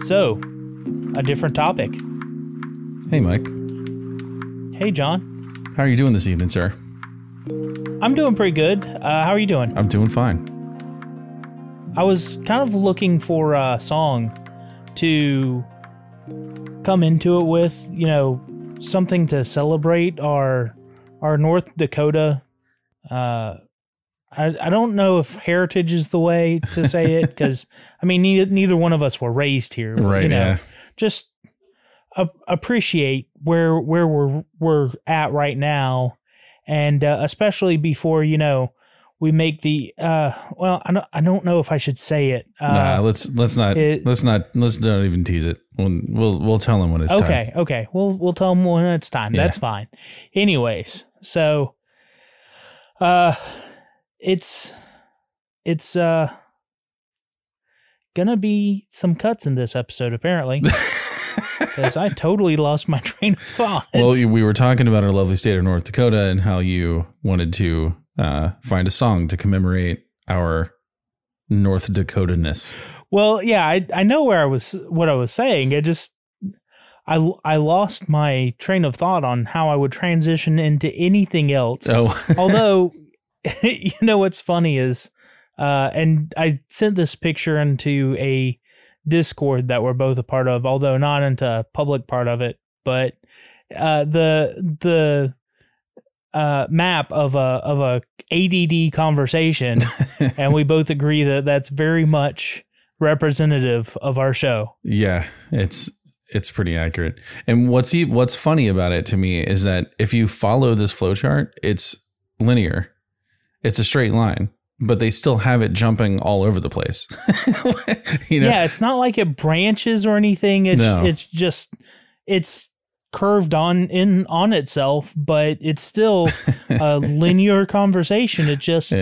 So, a different topic. Hey, Mike. Hey, John. How are you doing this evening, sir? I'm doing pretty good. How are you doing? I'm doing fine. I was kind of looking for a song to come into it with, you know, something to celebrate our North Dakota. I don't know if heritage is the way to say it, because I mean neither one of us were raised here, but, right? You know, yeah. Just appreciate where we're at right now, and especially before we make the well, I don't know if I should say it. Let's not even tease it. We'll tell them when it's time. Okay. We'll tell them when it's time. Yeah. That's fine. Anyways, so it's gonna be some cuts in this episode, apparently. Because I totally lost my train of thought. Well, we were talking about our lovely state of North Dakota and how you wanted to find a song to commemorate our North Dakota-ness. Well, yeah, I know what I was saying. I lost my train of thought on how I would transition into anything else. Oh. Although, you know what's funny is, and I sent this picture into a Discord that we're both a part of, although not into a public part of it, but the map of a ADD conversation, and we both agree that that's very much representative of our show. Yeah, it's pretty accurate. And what's funny about it to me is that if you follow this flowchart, it's linear. It's a straight line, but they still have it jumping all over the place. Yeah, it's not like it branches or anything. It's curved on itself, but it's still a linear conversation. It just,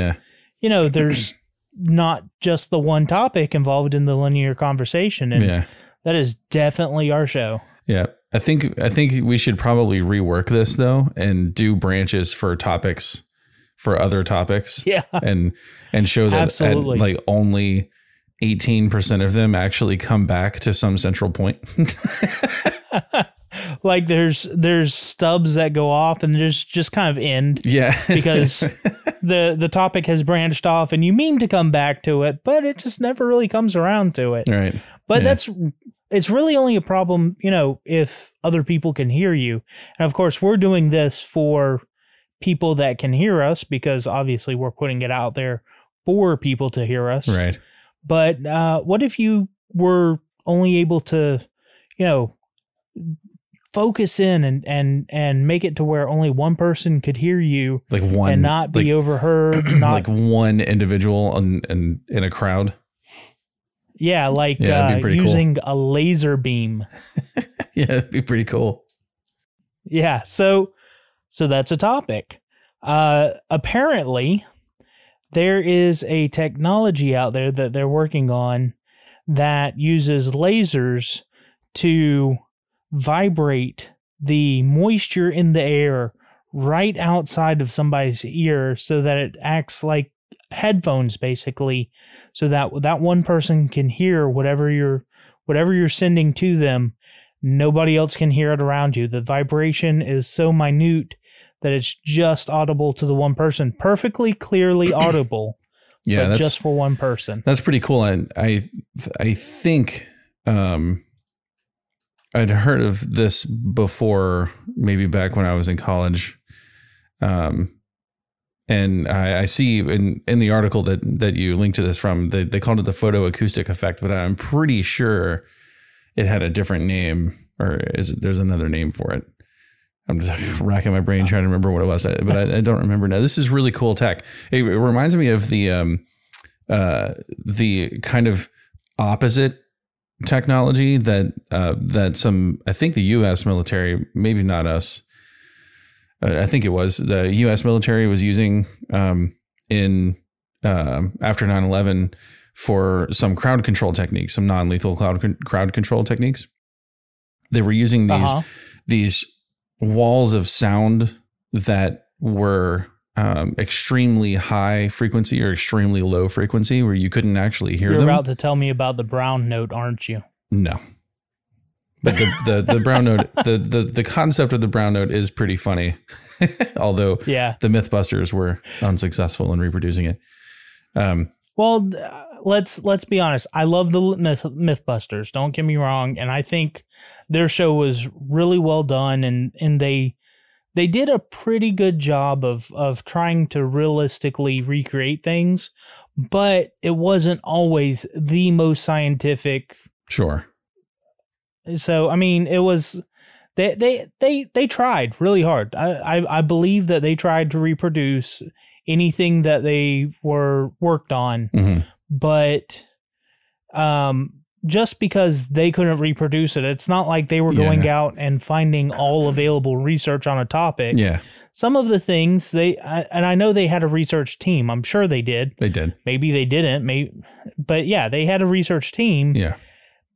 there's not just the one topic involved in the linear conversation. And that is definitely our show. Yeah. I think we should probably rework this though, and do branches for topics, for other topics. Yeah. And show that absolutely. Like only 18% of them actually come back to some central point. Like there's stubs that go off and there's just kind of end. Yeah. Because the topic has branched off and you mean to come back to it, but it just never really comes around to it. Right. But it's really only a problem, if other people can hear you. And of course, we're doing this for people that can hear us, because obviously we're putting it out there for people to hear us. Right. But what if you were only able to, focus in and make it to where only one person could hear you, like one, and not be overheard, not like one individual in a crowd. Yeah, like using a laser beam. Yeah, it'd be pretty cool. Yeah, so that's a topic. Apparently, there is a technology out there that they're working on that uses lasers to vibrate the moisture in the air right outside of somebody's ear, so that it acts like headphones, basically, so that one person can hear whatever you're sending to them. Nobody else can hear it around you. The vibration is so minute that it's just audible to the one person, perfectly clearly audible. Yeah, but just for one person. That's pretty cool. I think I'd heard of this before, maybe back when I was in college. And I see in the article that you linked to this from, they called it the photoacoustic effect, but I'm pretty sure it had a different name, or there's another name for it. I'm just racking my brain trying to remember what it was, but I don't remember now. This is really cool tech. It reminds me of the kind of opposite technology that some, I think the U.S. military, maybe not us, I think it was the U.S. military was using in after 9/11 for some crowd control techniques, some non-lethal crowd control techniques. They were using these walls of sound that were extremely high frequency or extremely low frequency, where you couldn't actually hear them. You're about to tell me about the brown note, aren't you? No, But the brown note, the concept of the brown note is pretty funny. Although the Mythbusters were unsuccessful in reproducing it. Well, let's be honest. I love the Mythbusters. Don't get me wrong, and I think their show was really well done, and they did a pretty good job of trying to realistically recreate things, but it wasn't always the most scientific. Sure. So I mean, it was they tried really hard. I believe that they tried to reproduce anything that they were worked on, but just because they couldn't reproduce it, it's not like they were going out and finding all available research on a topic. Yeah. Some of the things and I know they had a research team. I'm sure they did. They did. Maybe they didn't. But yeah, they had a research team. Yeah.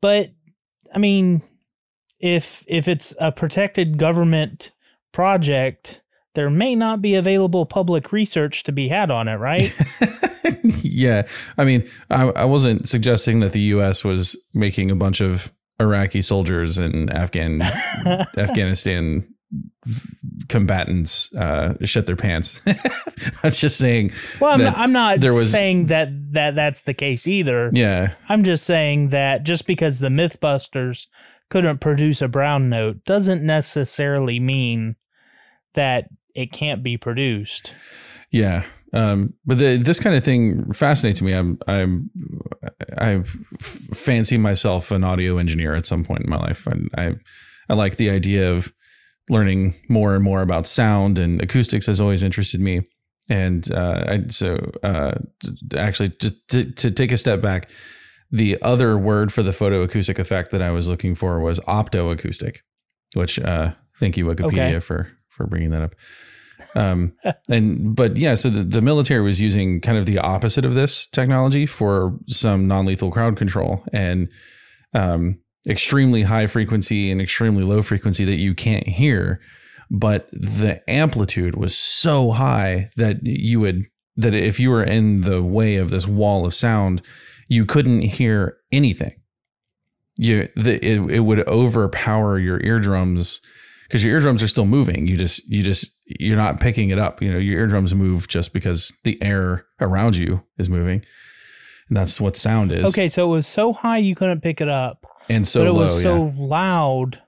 But I mean, if it's a protected government project, there may not be available public research to be had on it, right? Yeah. I mean, I wasn't suggesting that the U.S. was making a bunch of Iraqi soldiers and Afghanistan combatants shit their pants. I was just saying. Well, I'm not saying that's the case either. Yeah. I'm just saying that just because the Mythbusters couldn't produce a brown note doesn't necessarily mean that it can't be produced. Yeah. But this kind of thing fascinates me. I fancy myself an audio engineer at some point in my life. And I like the idea of learning more and more about sound, and acoustics has always interested me. And actually, to take a step back, the other word for the photoacoustic effect that I was looking for was optoacoustic, which thank you, Wikipedia, for bringing that up. But yeah, so the military was using kind of the opposite of this technology for some non-lethal crowd control, and extremely high frequency and extremely low frequency that you can't hear, but the amplitude was so high that that if you were in the way of this wall of sound, you couldn't hear anything. It would overpower your eardrums, because your eardrums are still moving. You're not picking it up. Your eardrums move just because the air around you is moving. And that's what sound is. Okay. So it was so high you couldn't pick it up. And so low. It was so loud.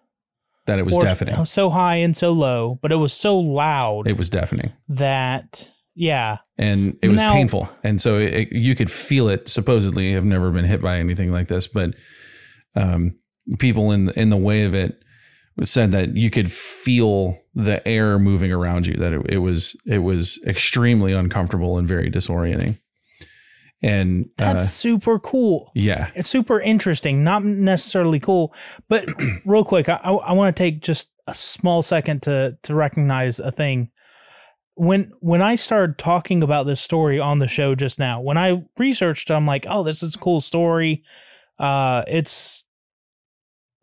That it was deafening. So high and so low, but it was so loud. It was deafening. That, yeah. And it was painful. And so you could feel it, supposedly. I've never been hit by anything like this, but people in the way of it said that you could feel the air moving around you, that it was extremely uncomfortable and very disorienting. And that's super cool. Yeah. It's super interesting, not necessarily cool, but real quick, I want to take just a small second to recognize a thing. When I started talking about this story on the show just now, when I researched it, I'm like, oh, this is a cool story. It's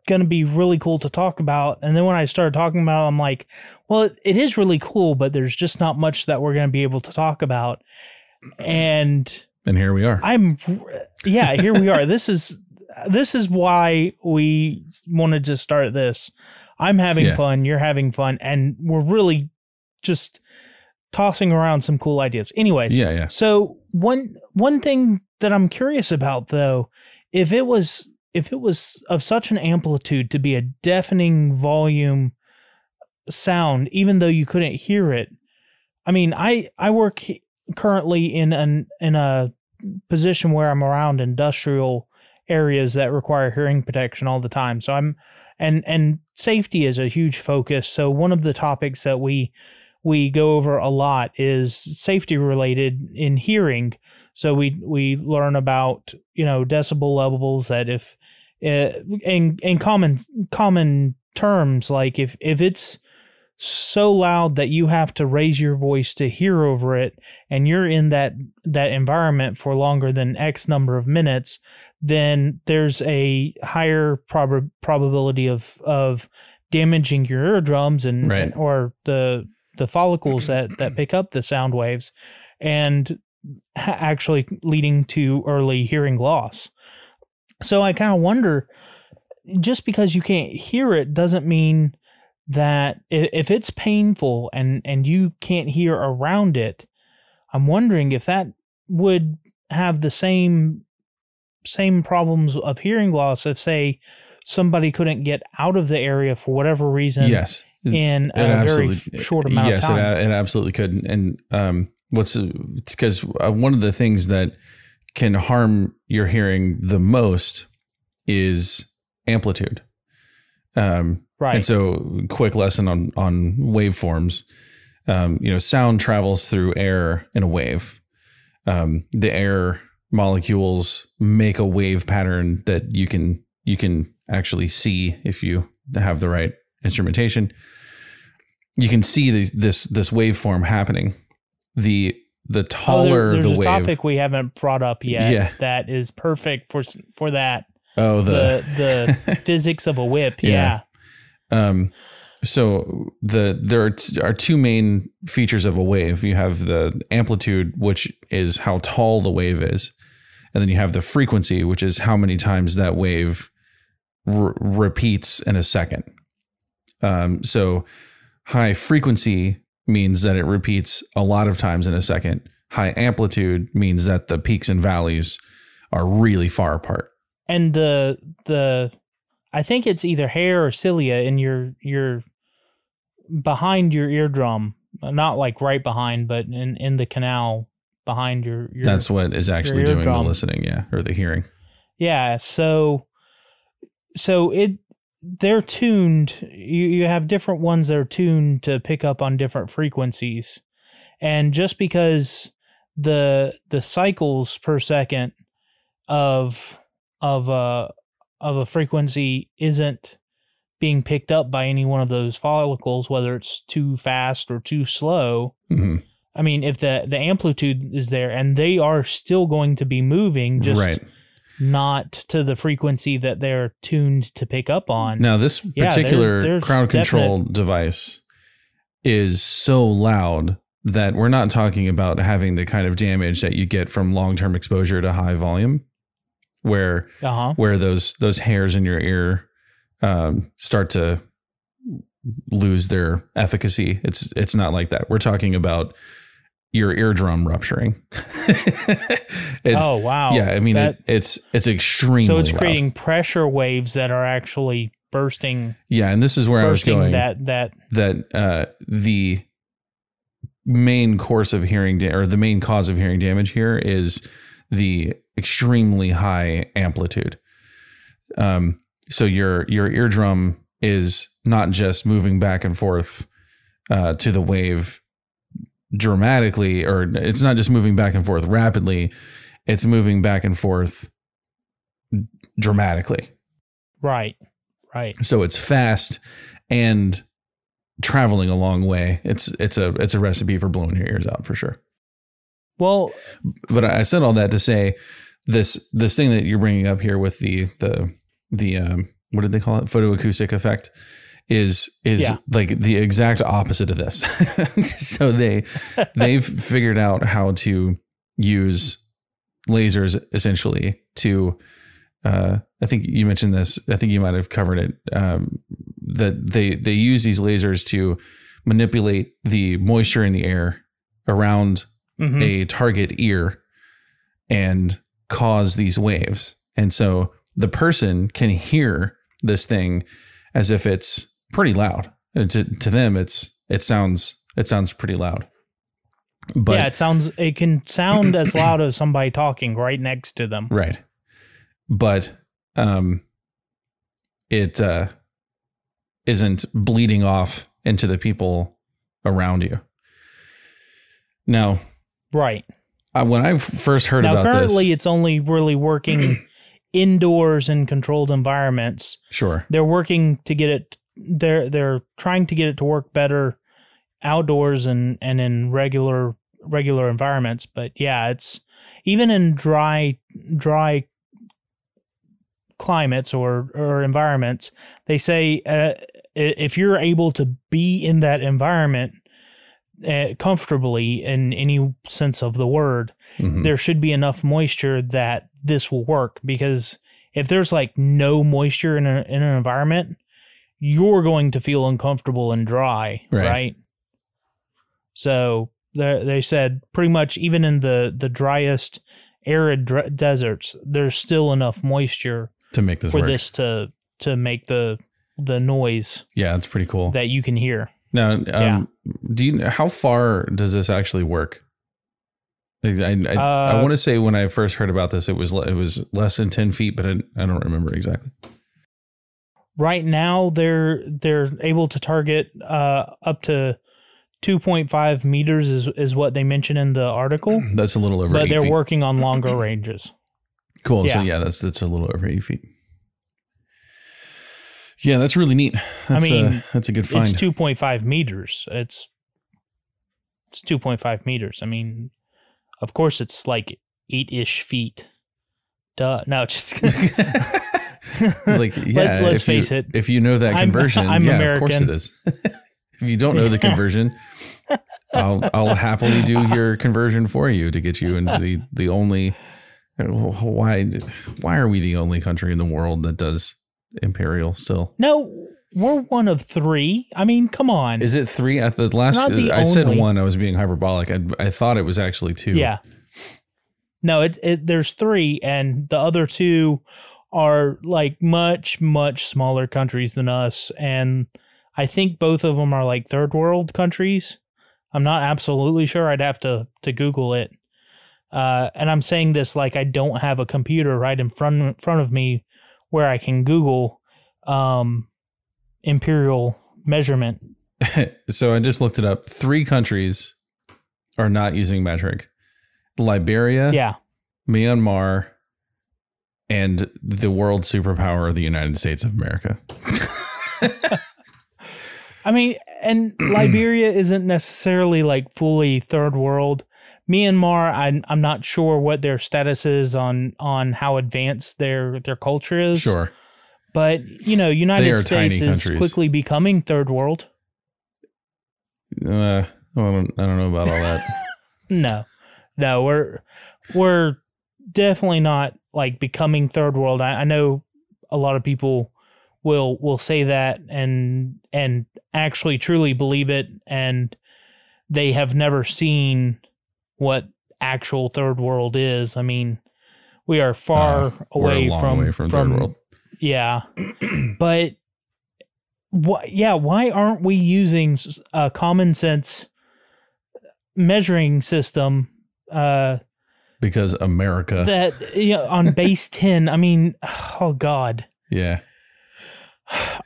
going to be really cool to talk about. And then when I started talking about it, I'm like, well, it is really cool, but there's just not much that we're going to be able to talk about. And here we are. Here we are. This is why we wanted to start this. I'm having fun. You're having fun. And we're really just tossing around some cool ideas. Anyways. Yeah. So one thing that I'm curious about, though, if it was of such an amplitude to be a deafening volume sound, even though you couldn't hear it. I mean, I work currently in a position where I'm around industrial areas that require hearing protection all the time. So and safety is a huge focus. So one of the topics that we go over a lot is safety related in hearing. So we learn about, decibel levels, that if in common terms, like if it's so loud that you have to raise your voice to hear over it, and you're in that environment for longer than X number of minutes, then there's a higher probability of damaging your eardrums or the follicles that pick up the sound waves, and actually leading to early hearing loss. So I kind of wonder, just because you can't hear it doesn't mean that if it's painful and you can't hear around it, I'm wondering if that would have the same problems of hearing loss if, say, somebody couldn't get out of the area for whatever reason. Yes. In a very short amount of time. Yes, it absolutely could. And because one of the things that can harm your hearing the most is amplitude. Right. And so, quick lesson on waveforms. Sound travels through air in a wave. The air molecules make a wave pattern that you can actually see if you have the right instrumentation. You can see this waveform happening. The taller there's the a wave. Topic we haven't brought up yet that is perfect for that. Oh, the physics of a whip. Yeah. So there are two main features of a wave. You have the amplitude, which is how tall the wave is, and then you have the frequency, which is how many times that wave repeats in a second. So high frequency means that it repeats a lot of times in a second. High amplitude means that the peaks and valleys are really far apart. And the I think it's either hair or cilia in your behind your eardrum, not like right behind, but in the canal behind your that's what is actually doing the listening, or the hearing. Yeah, so they're tuned. You have different ones that are tuned to pick up on different frequencies. And just because the cycles per second of a frequency isn't being picked up by any one of those follicles, whether it's too fast or too slow. Mm-hmm. I mean, if the amplitude is there and they are still going to be moving, just not to the frequency that they're tuned to pick up on. Now, this particular there's crowd control device is so loud that we're not talking about having the kind of damage that you get from long-term exposure to high volume, where those hairs in your ear start to lose their efficacy. It's not like that. We're talking about your eardrum rupturing. Oh wow! Yeah, I mean it's extremely. So it's loud. creating pressure waves that are actually bursting. Yeah, and this is where I was going. That the main course of hearing or the main cause of hearing damage here is the extremely high amplitude. So your eardrum is not just moving back and forth to the wave dramatically, or it's not just moving back and forth rapidly, it's moving back and forth dramatically. Right. So it's fast and traveling a long way. It's a recipe for blowing your ears out for sure. Well, but I said all that to say this thing that you're bringing up here with the what did they call it? Photoacoustic effect is like the exact opposite of this. So they've figured out how to use lasers essentially to, I think you mentioned this, I think you might have covered it, that they use these lasers to manipulate the moisture in the air around a target ear and cause these waves. And so the person can hear this thing as if it's pretty loud. And to them, it sounds pretty loud. But yeah, it can sound as loud as somebody talking right next to them. Right. But it isn't bleeding off into the people around you. Now, right. When I first heard about this, currently it's only really working indoors in controlled environments. Sure. They're working to get it. They're trying to get it to work better outdoors and in regular environments. But yeah, it's even in dry climates or environments. They say if you're able to be in that environment comfortably in any sense of the word, there should be enough moisture that this will work, because if there's like no moisture in an environment, you're going to feel uncomfortable and dry, right? So they said pretty much even in the driest arid deserts, there's still enough moisture to make this for work. this to make the noise. Yeah, that's pretty cool. That you can hear. Now, how far does this actually work? I want to say when I first heard about this, it was less than 10 feet, but I don't remember exactly. Right now, they're able to target up to 2.5 meters is what they mentioned in the article. That's a little over 8 feet. But they're working on longer ranges. Cool. Yeah. So yeah, that's a little over 8 feet. Yeah, that's really neat. That's, that's a good find. It's 2.5 meters. It's 2.5 meters. I mean, of course, it's like 8-ish feet. Duh. No, just like, yeah. Let's face it. If you know that conversion, I'm American. Of course it is. If you don't know the conversion, I'll happily do your conversion for you to get you into the only. Why are we the only country in the world that does imperial still? No, we're one of 3. I mean, come on. Is it 3 at the last? I said 1. I was being hyperbolic. I thought it was actually 2. Yeah. No, there's 3, and the other 2 are like much smaller countries than us, and I think both of them are like third world countries. I'm not absolutely sure. I'd have to Google it. And I'm saying this like I don't have a computer right in front of me where I can Google imperial measurement. So I just looked it up. 3 countries are not using metric: Liberia, Myanmar, and the world superpower of the United States of America. I mean, and Liberia isn't necessarily like fully third world. Myanmar, I'm not sure what their status is on how advanced their culture is. Sure. But, you know, United States is quickly becoming third world. I don't know about all that. No, we're definitely not like becoming third world. I know a lot of people will say that and actually truly believe it, and they have never seen what actual third world is. I mean, we are far away from third world. Yeah. But why aren't we using a common sense measuring system? Because America. That, you know, on base 10, I mean, oh God. Yeah.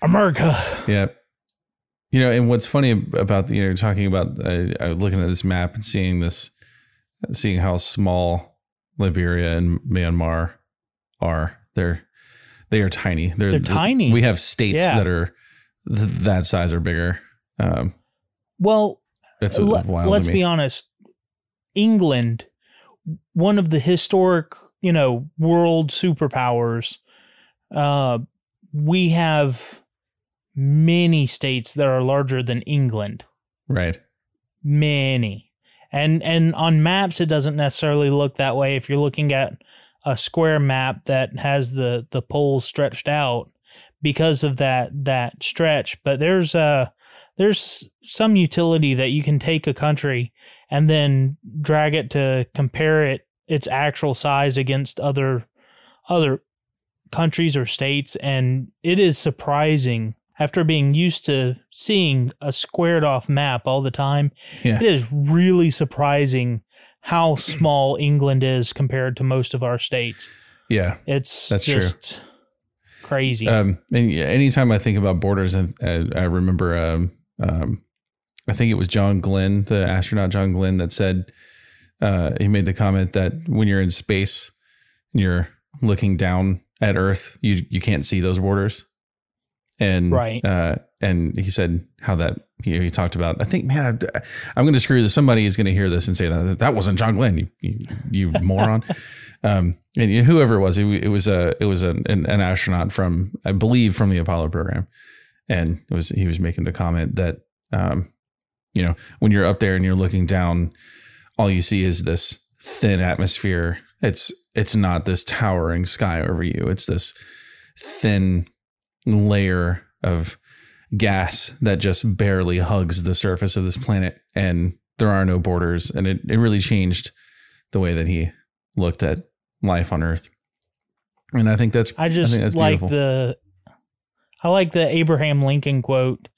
America. Yeah. You know, and what's funny about, you know, talking about looking at this map and seeing how small Liberia and Myanmar are. They are tiny. They're tiny. We have states that are that size or bigger. Well, that's wild. Let's be honest. England, one of the historic, you know, world superpowers. We have many states that are larger than England. Right. Many. And on maps, it doesn't necessarily look that way. If you're looking at a square map that has the poles stretched out because of that stretch. But there's some utility that you can take a country and then drag it to compare its actual size against other countries or states, and it is surprising. After being used to seeing a squared off map all the time, It is really surprising how small England is compared to most of our states. Yeah, that's just true. Crazy. And anytime I think about borders, I remember, I think it was John Glenn, the astronaut John Glenn, that said, he made the comment that when you're in space and you're looking down at Earth, you can't see those borders. And and he said how that he talked about. I think, man, I'm going to screw this. Somebody is going to hear this and say that wasn't John Glenn, you moron. And whoever it was, it was an astronaut from, I believe, from the Apollo program, and he was making the comment that you know, when you're up there and you're looking down, all you see is this thin atmosphere It's not this towering sky over you. It's this thin layer of gas that just barely hugs the surface of this planet, and there are no borders. And it really changed the way that he looked at life on Earth. And I think that's I just like beautiful. I like the Abraham Lincoln quote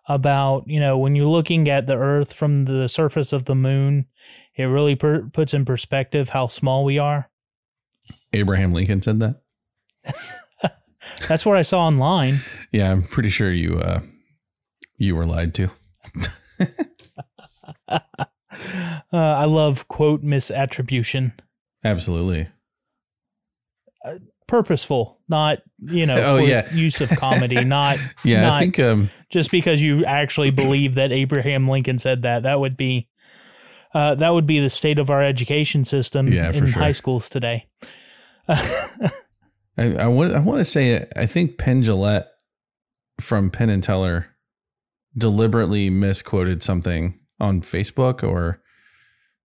about, when you're looking at the Earth from the surface of the moon, it really puts in perspective how small we are. Abraham Lincoln said that. That's what I saw online. Yeah, I'm pretty sure you were lied to. I love quote misattribution. Absolutely. Purposeful, not use of comedy, not I think just because you actually believe that Abraham Lincoln said that. That would be the state of our education system in high schools today. I want to say, I think Penn Jillette from Penn and Teller deliberately misquoted something on Facebook or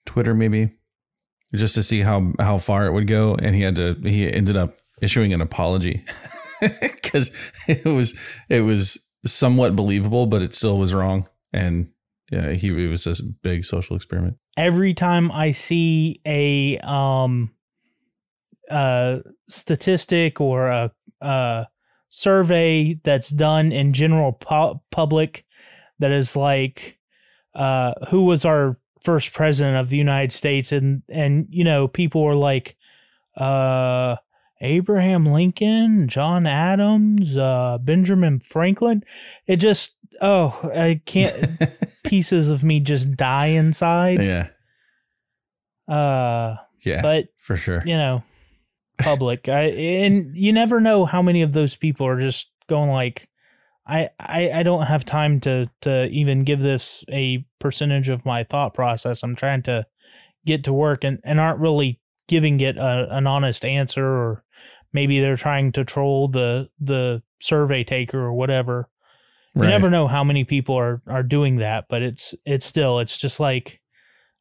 Twitter, maybe, just to see how far it would go, and he ended up issuing an apology because it was somewhat believable, but it still was wrong, and it was this big social experiment. Every time I see a statistic or a survey that's done in general public that is like, who was our first president of the United States, and people are like, Abraham Lincoln, John Adams, Benjamin Franklin. It just, I can't, pieces of me just die inside. Yeah. Yeah, but for sure. Public. And you never know how many of those people are just going like, I don't have time to even give this a percentage of my thought process. I'm trying to get to work and aren't really giving it an honest answer, or maybe they're trying to troll the survey taker or whatever. You never know how many people are doing that, but it's just like,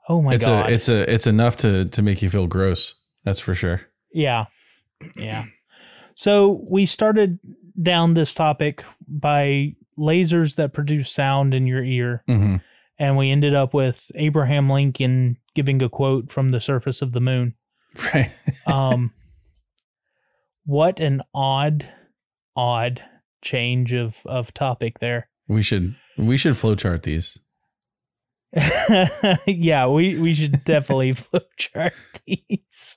oh my God. It's enough to make you feel gross. That's for sure. Yeah. Yeah. So we started down this topic by lasers that produce sound in your ear. Mm-hmm. And we ended up with Abraham Lincoln giving a quote from the surface of the moon. Right. What an odd change of topic there. We should flowchart these. Yeah, we should definitely flowchart these.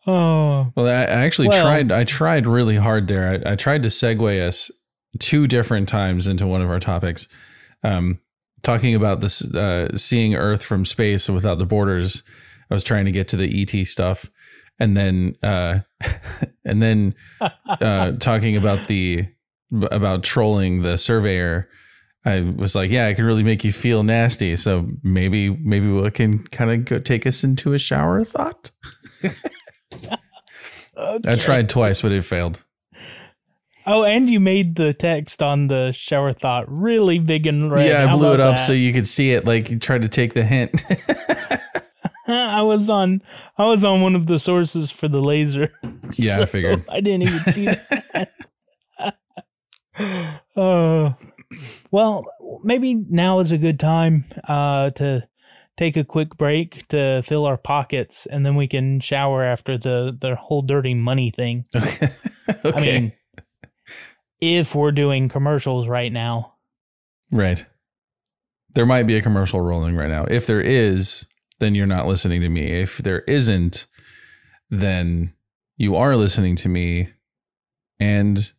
Oh. Well, I actually tried really hard there. I tried to segue us 2 different times into one of our topics. Talking about this, seeing Earth from space without the borders. I was trying to get to the ET stuff, and then talking about trolling the surveyor. I was like, yeah, I can really make you feel nasty. So maybe we can kind of go take us into a shower thought. Okay. I tried twice, but it failed. Oh, and you made the text on the shower thought really big and red. Yeah, I blew it up so you could see it. Like you tried to take the hint. I was on one of the sources for the laser. Yeah, so I figured. I didn't even see that. Well, maybe now is a good time to take a quick break to fill our pockets, and then we can shower after the whole dirty money thing. Okay. I mean, if we're doing commercials right now. Right. There might be a commercial rolling right now. If there is, then you're not listening to me. If there isn't, then you are listening to me, and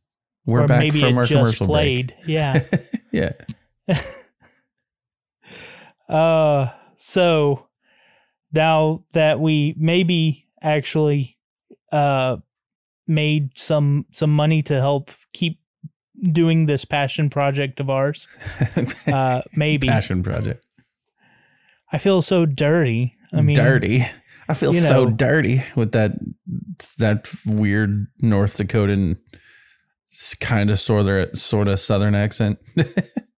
we're back from our commercial break. Yeah. Yeah. So now that we maybe actually made some money to help keep doing this passion project of ours, maybe passion project. I feel so dirty. I mean, dirty. I feel so dirty with that weird North Dakotan kind of sort of Southern accent.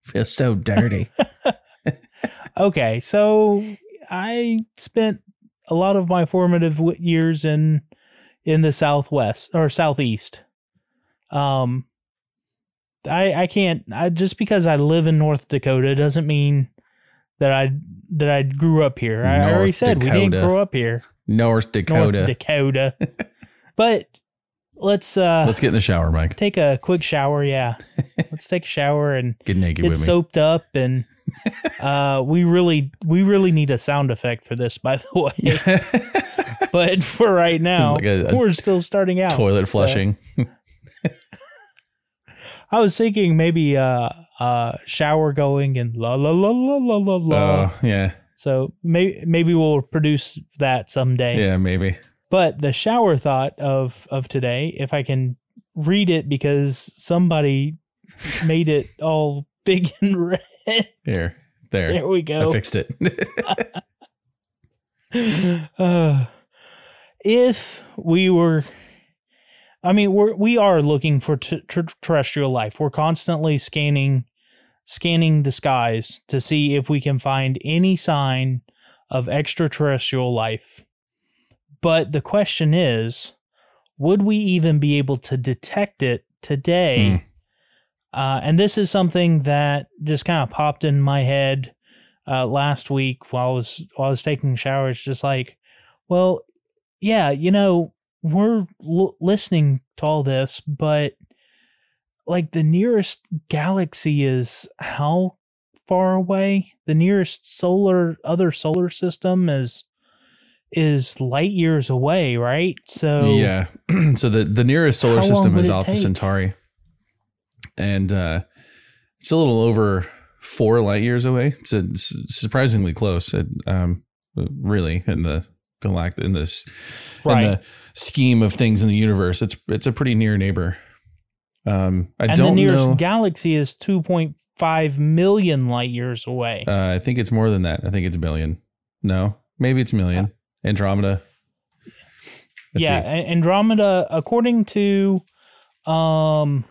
Feel so dirty. Okay, so I spent a lot of my formative years in the Southwest or Southeast. I can't. Just because I live in North Dakota doesn't mean that I grew up here. I already said we didn't grow up here. North Dakota. But let's get in the shower, Mike. Take a quick shower. Yeah, let's take a shower and get naked with me. Get soaped up, and we really need a sound effect for this, by the way. But for right now, like we're still starting out. Toilet flushing. So. I was thinking maybe shower going and la la la la la la la. Oh, yeah. So maybe we'll produce that someday. Yeah, maybe. But the shower thought of today, if I can read it because somebody made it all big and red. There we go. I fixed it. If we were... I mean, we are looking for terrestrial life. We're constantly scanning the skies to see if we can find any sign of extraterrestrial life. But the question is, would we even be able to detect it today? And this is something that just kind of popped in my head last week while I was taking a shower. It's just like, well, yeah, we're listening to all this, but like the nearest galaxy is how far away? The nearest other solar system is light years away, right? So yeah. So the nearest solar system is Alpha Centauri, and it's a little over 4 light years away. It's surprisingly close. Really in the scheme of things in the universe, it's a pretty near neighbor. The nearest galaxy is 2.5 million light years away. I think it's more than that. I think it's a billion. No, maybe it's a million. Andromeda. Let's see. Andromeda, according to 2.5.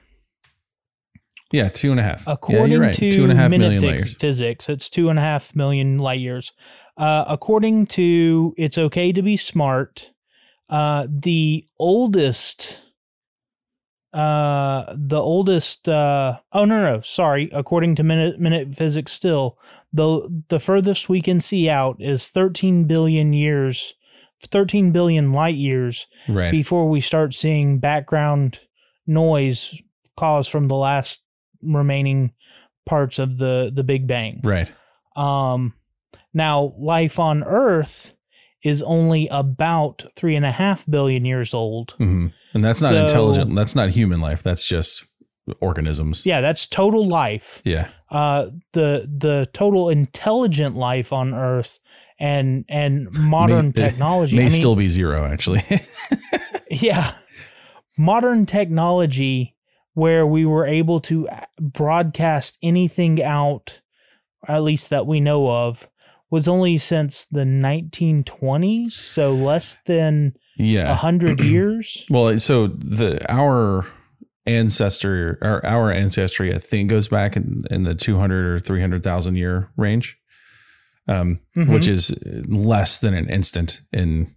According right. to 2.5 million light years. Physics, it's 2.5 million light years. According to It's Okay to Be Smart, the oldest, sorry. According to Minute Physics still, the furthest we can see out is 13 billion light years right before we start seeing background noise caused from the last remaining parts of the Big Bang. Right. Now, life on Earth is only about 3.5 billion years old. Mm-hmm. And that's not intelligent. That's not human life. That's just organisms. Yeah, that's total life. Yeah. The total intelligent life on Earth and modern technology may still be 0, actually. Yeah. Modern technology where we were able to broadcast anything out, at least that we know of, was only since the 1920s, so less than 100 years. Well, so our ancestry, I think, goes back in the 200 or 300,000 year range, which is less than an instant in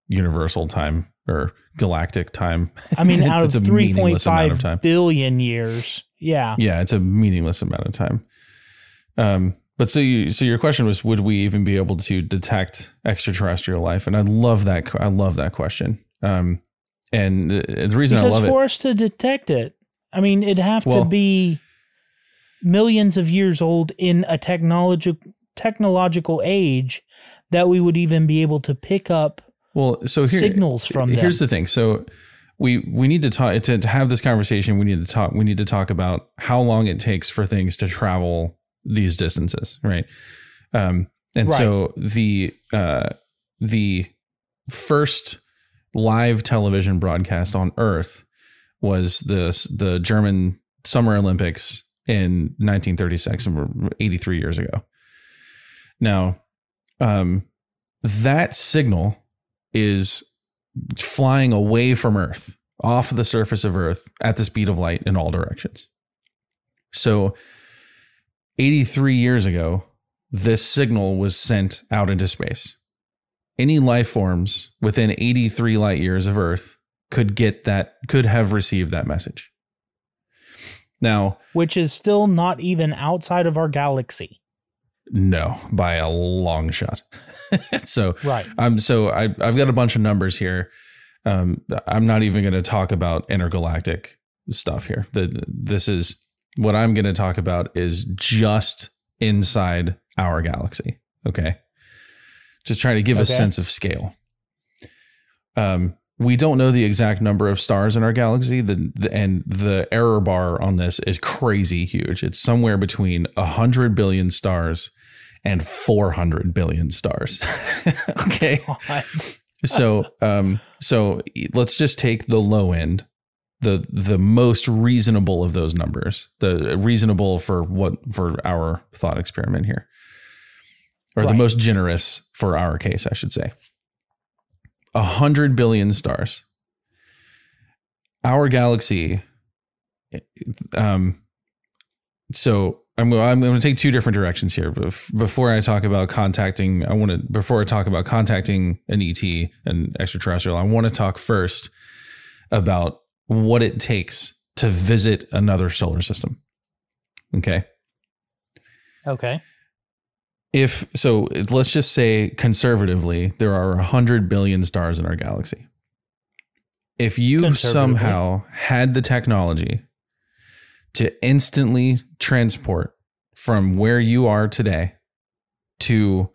universal time or galactic time. I mean, out of 3.5 billion years. Yeah. Yeah, it's a meaningless amount of time. But so your question was, would we even be able to detect extraterrestrial life? And I love that question. And the reason I love it, because for us to detect it, I mean, it'd have to be millions of years old in a technological age that we would even be able to pick up signals from them. Here's the thing. So we need to talk to have this conversation. We need to talk about how long it takes for things to travel these distances, right? So the first live television broadcast on Earth was the German Summer Olympics in 1936, 83 years ago. Now, that signal is flying away from Earth, off the surface of Earth at the speed of light in all directions. So 83 years ago, this signal was sent out into space. any life forms within 83 light years of Earth could have received that message. Now, which is still not even outside of our galaxy. No, by a long shot. So, right. I've got a bunch of numbers here. I'm not even going to talk about intergalactic stuff here. This is what I'm going to talk about is just inside our galaxy. Okay. Just trying to give a sense of scale. We don't know the exact number of stars in our galaxy. And the error bar on this is crazy huge. It's somewhere between 100 billion stars and 400 billion stars. Okay. So let's just take the low end, the most reasonable of those numbers, the reasonable for our thought experiment here, or the most generous for our case, I should say. 100 billion stars. Our galaxy. So I'm going to take two different directions here. Before I talk about contacting an ET, an extraterrestrial, I want to talk first about what it takes to visit another solar system. Okay. Okay. Let's just say conservatively, there are 100 billion stars in our galaxy. If you somehow had the technology to instantly transport from where you are today to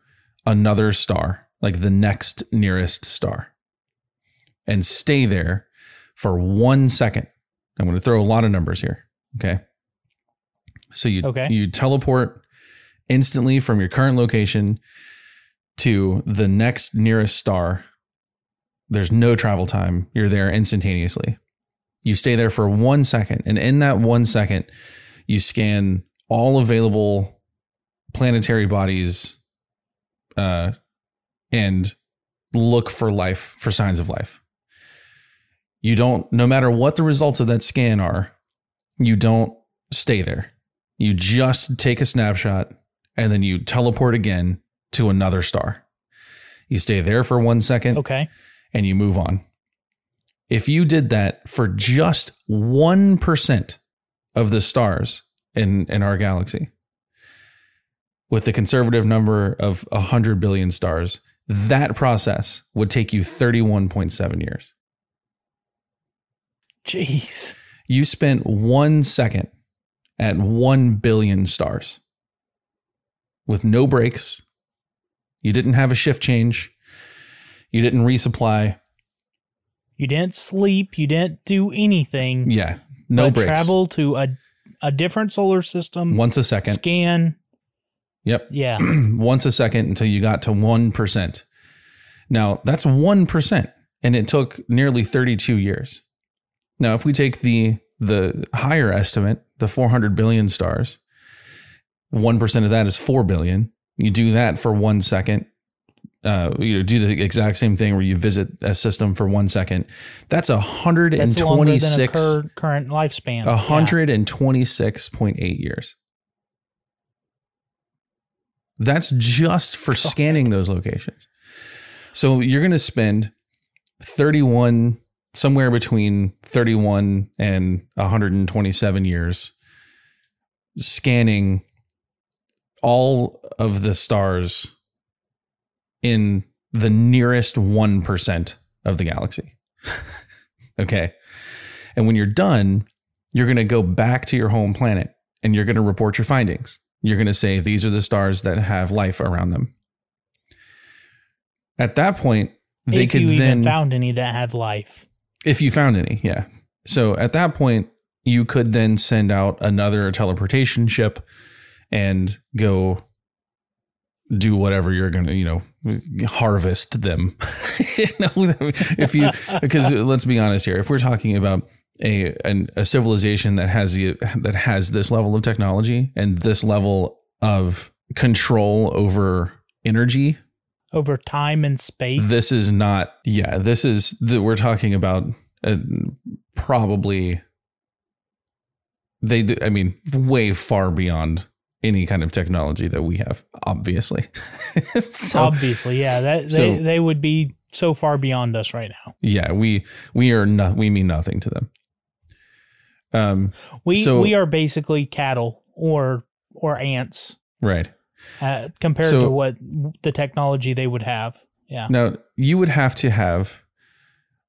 another star, like the next nearest star, and stay there for 1 second, I'm going to throw a lot of numbers here. Okay. So you teleport instantly from your current location to the next nearest star. There's no travel time. You're there instantaneously. You stay there for 1 second. And in that 1 second, you scan all available planetary bodies and look for life, for signs of life. You don't, no matter what the results of that scan are, you don't stay there. You just take a snapshot and then you teleport again to another star. You stay there for 1 second. Okay. And you move on. If you did that for just 1% of the stars in our galaxy, with the conservative number of 100 billion stars, that process would take you 31.7 years. Jeez. You spent 1 second at 1 billion stars with no breaks. You didn't have a shift change. You didn't resupply. You didn't sleep. You didn't do anything. Yeah. No breaks. Travel to a different solar system. Once a second. Scan. Yep. Yeah. Once a second until you got to 1%. Now, that's 1%. And it took nearly 32 years. Now, if we take the higher estimate, the 400 billion stars, 1% of that is 4 billion. You do that for 1 second. You do the exact same thing where you visit a system for 1 second. That's 126. That's longer than a current lifespan. 126.8 years. That's just for scanning those locations. So you're going to spend 31, somewhere between 31 and 127 years scanning all of the stars in the nearest 1% of the galaxy. Okay. And when you're done, you're going to go back to your home planet and you're going to report your findings. You're going to say, these are the stars that have life around them. At that point, they could then... If you even found any that have life. If you found any, yeah. So at that point, you could then send out another teleportation ship and go do whatever you're going to, harvest them. Because let's be honest here, if we're talking about a civilization that has this level of technology and this level of control over energy, over time and space, this is not. Yeah, we're talking about probably way far beyond any kind of technology that we have, obviously. Obviously, yeah. They would be so far beyond us right now. Yeah, we mean nothing to them. We are basically cattle or ants, right? Compared to what the technology they would have. Yeah. Now you would have to have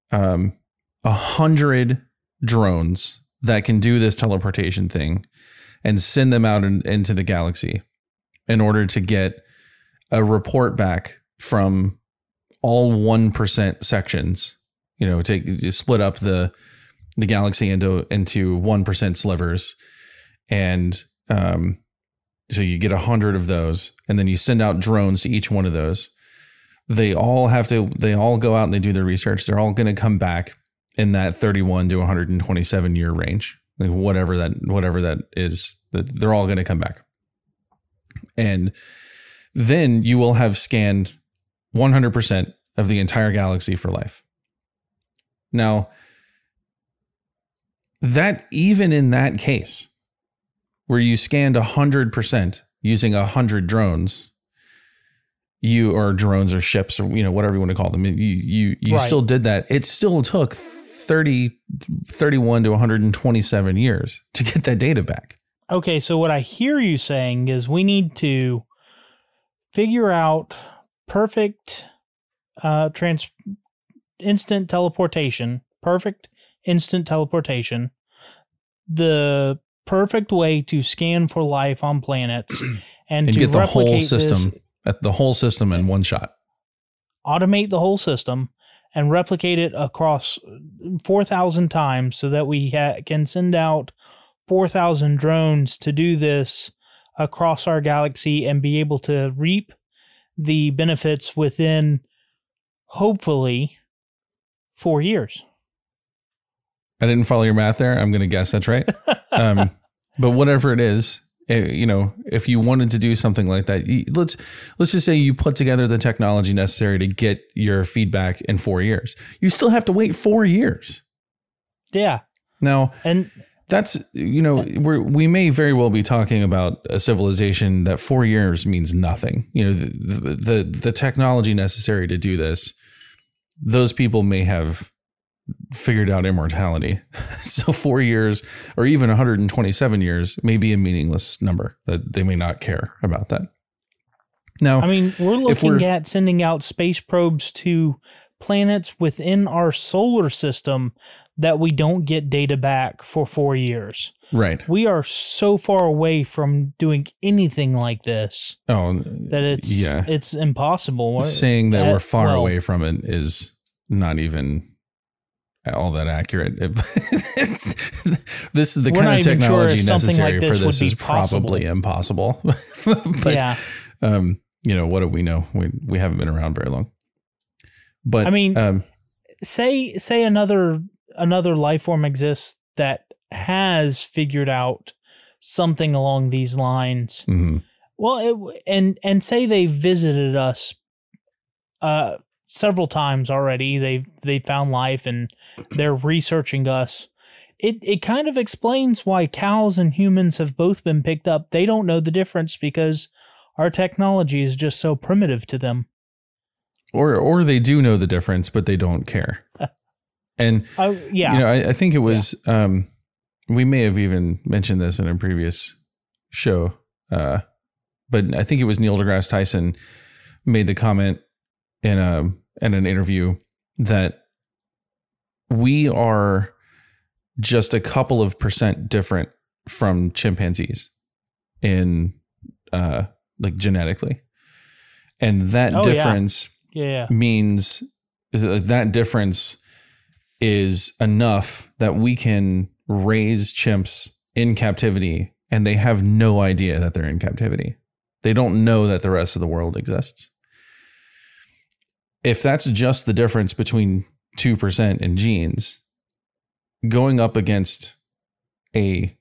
100 drones that can do this teleportation thing and send them out into the galaxy in order to get a report back from all 1% sections, to split up the galaxy into 1% slivers. And so you get 100 of those, and then you send out drones to each one of those. They all go out and they do their research. They're all going to come back in that 31 to 127 year range, like whatever that is, that they're all going to come back. And then you will have scanned 100% of the entire galaxy for life. Now, that even in that case, where you scanned 100% using 100 drones, or drones or ships or whatever you want to call them, you right. Still did that. It still took 31 to 127 years to get that data back. Okay, so what I hear you saying is we need to figure out perfect instant teleportation, the perfect way to scan for life on planets, and to get the whole system, in one shot. Automate the whole system and replicate it across 4,000 times so that we can send out 4,000 drones to do this across our galaxy and be able to reap the benefits within, hopefully, 4 years. I didn't follow your math there. I'm going to guess that's right. But whatever it is, if you wanted to do something like that, let's just say you put together the technology necessary to get your feedback in 4 years. You still have to wait 4 years. Yeah. Now, and that's, we may very well be talking about a civilization that 4 years means nothing. The technology necessary to do this, those people may have figured out immortality. So 4 years or even 127 years may be a meaningless number, that they may not care about that. Now, I mean, we're looking at sending out space probes to planets within our solar system that we don't get data back for 4 years. Right. We are so far away from doing anything like this that it's impossible. Saying that we're far away from it is not even all that accurate. This is the kind of technology necessary for this is probably impossible. But, yeah. What do we know? We haven't been around very long. But I mean, say another life form exists that has figured out something along these lines. Mm-hmm. Well, and say they visited us several times already. They found life and they're researching us. It kind of explains why cows and humans have both been picked up. They don't know the difference because our technology is just so primitive to them. Or they do know the difference, but they don't care. And I think it was we may have even mentioned this in a previous show, but I think it was Neil deGrasse Tyson made the comment in an interview that we are just a couple of % different from chimpanzees in like genetically, and that difference means that difference is enough that we can raise chimps in captivity and they have no idea that they're in captivity. They don't know that the rest of the world exists. If that's just the difference between 2% in genes, going up against a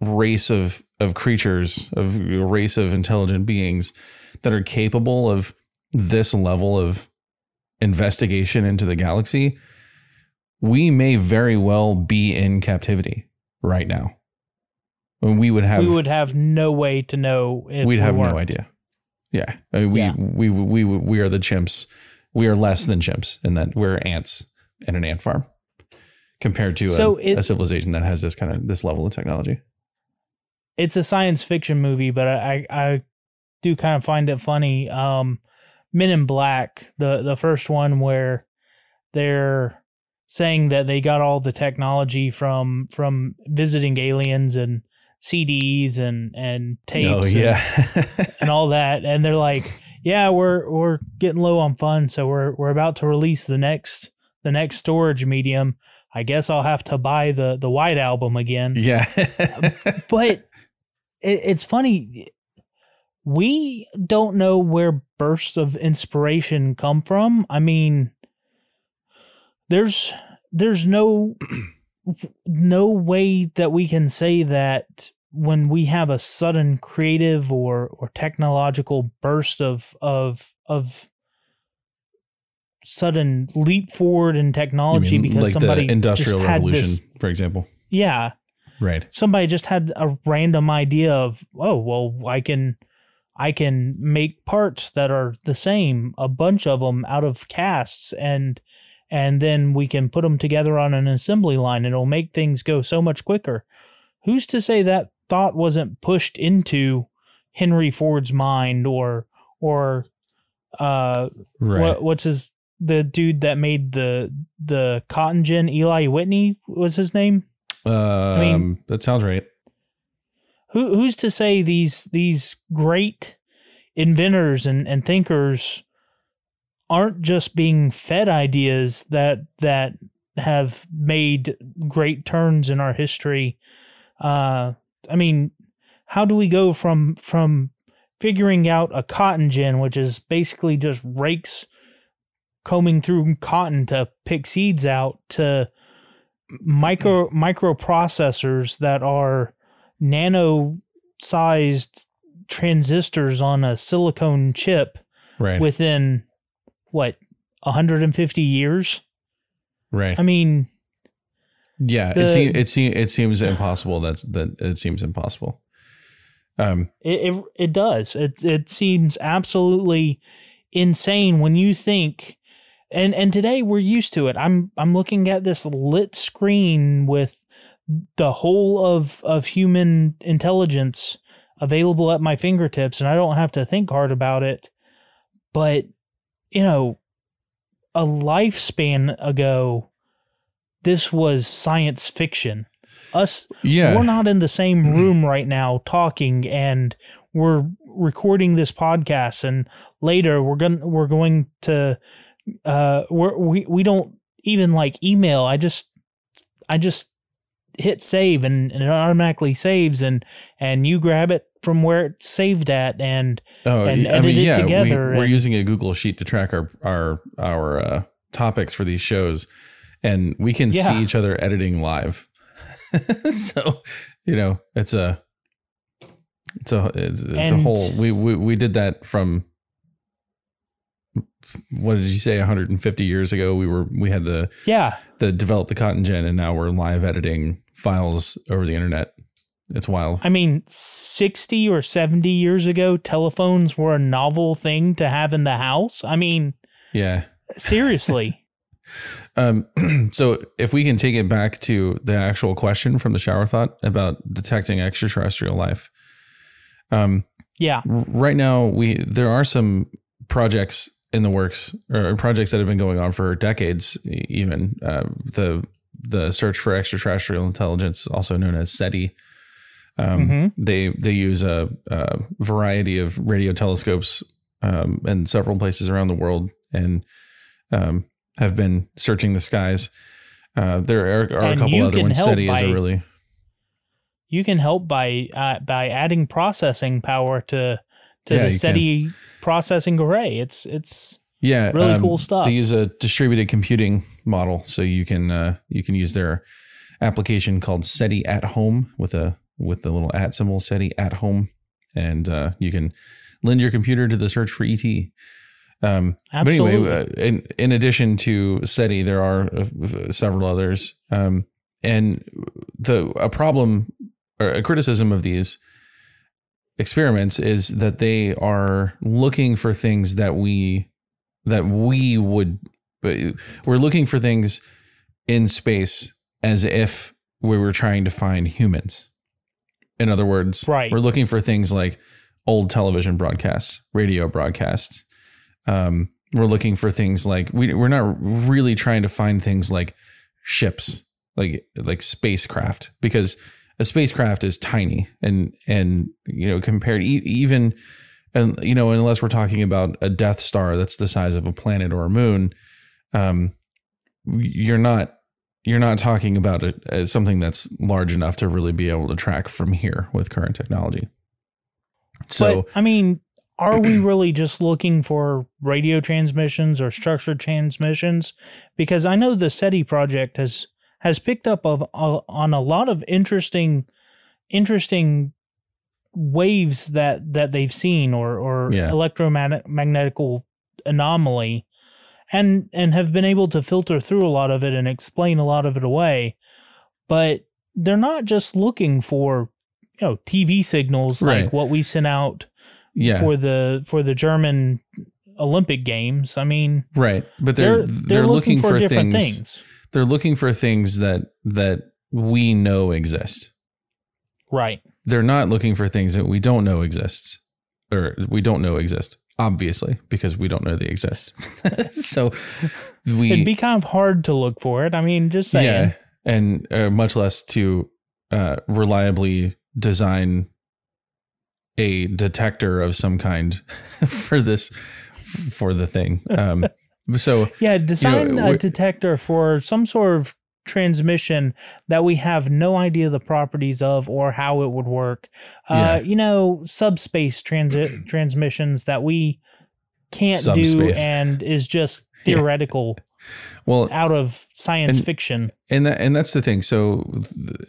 race of creatures, a race of intelligent beings that are capable of this level of investigation into the galaxy, we may very well be in captivity right now. we would have no way to know if we'd have weren't. no idea. Yeah. I mean, we are the chimps. We are less than chimps in that we're ants in an ant farm compared to a civilization that has this level of technology. It's a science fiction movie, but I do kind of find it funny. Men in Black, the first one where they're saying that they got all the technology from visiting aliens and CDs and tapes and all that, and they're like, yeah, we're getting low on funds, so we're about to release the next storage medium. I guess I'll have to buy the White Album again. Yeah. But it's funny. We don't know where bursts of inspiration come from. I mean, there's no way that we can say that when we have a sudden creative or technological burst of sudden leap forward in technology because like somebody the industrial just had revolution, for example. Yeah. Right. Somebody just had a random idea of, oh, well, I can make parts that are the same, a bunch of them out of casts, and then we can put them together on an assembly line and it'll make things go so much quicker. Who's to say that thought wasn't pushed into Henry Ford's mind or right. what's the dude that made the cotton gin, Eli Whitney was his name? I mean, that sounds right. Who's to say these great inventors and thinkers aren't just being fed ideas that have made great turns in our history? I mean, how do we go from figuring out a cotton gin, which is basically just rakes combing through cotton to pick seeds out, to microprocessors that are nano-sized transistors on a silicone chip within, 150 years? Right. I mean... Yeah, it seems impossible. It seems impossible. It does. It seems absolutely insane when you think... And today we're used to it. I'm looking at this lit screen with the whole of human intelligence available at my fingertips, and I don't have to think hard about it. But, a lifespan ago, this was science fiction. We're not in the same room right now talking, and we're recording this podcast, and later we're going to we don't even like email. I just hit save and it automatically saves and you grab it from where it's saved at and edit it together. We're using a Google Sheet to track our topics for these shows, and we can see each other editing live. So, it's a whole, we did that from, what did you say, 150 years ago? We had developed the cotton gin, and now we're live editing files over the internet. It's wild. I mean, 60 or 70 years ago, telephones were a novel thing to have in the house. I mean, yeah, seriously. So if we can take it back to the actual question from the shower thought about detecting extraterrestrial life. Right now there are some projects in the works, or projects that have been going on for decades, even the search for extraterrestrial intelligence, also known as SETI. They use a variety of radio telescopes in several places around the world, and have been searching the skies. There are a couple other ones. SETI is a really... You can help by adding processing power to the SETI processing array. It's really cool stuff. They use a distributed computing model, so you can use their application called SETI at Home with the little @ symbol, SETI at Home, and you can lend your computer to the search for ET. But anyway, in addition to SETI, there are several others, and a problem or a criticism of these experiments is that they are looking for things that we're looking for things in space as if we were trying to find humans. In other words, right. We're looking for things like old television broadcasts, radio broadcasts. We're looking for things like we're not really trying to find things like ships, like spacecraft, because a spacecraft is tiny and compared even, and unless we're talking about a Death Star that's the size of a planet or a moon, you're not talking about it as something that's large enough to really be able to track from here with current technology. So, but, I mean, are we really just looking for radio transmissions or structured transmissions? Because I know the SETI project has picked up on a lot of interesting waves that they've seen or electromagnetical anomaly, and have been able to filter through a lot of it and explain a lot of it away. But they're not just looking for TV signals like what we sent out for the German Olympic Games. I mean, right, but they're looking for different things. They're looking for things that we know exist. Right. They're not looking for things that we don't know exist, obviously, because we don't know they exist. So it'd be kind of hard to look for it. I mean, just saying. Yeah, and much less to reliably design a detector of some kind for the thing. So yeah, design a detector for some sort of transmission that we have no idea the properties of or how it would work. Subspace transmissions that we can't do and is just theoretical. Well, out of science fiction. And that's the thing. So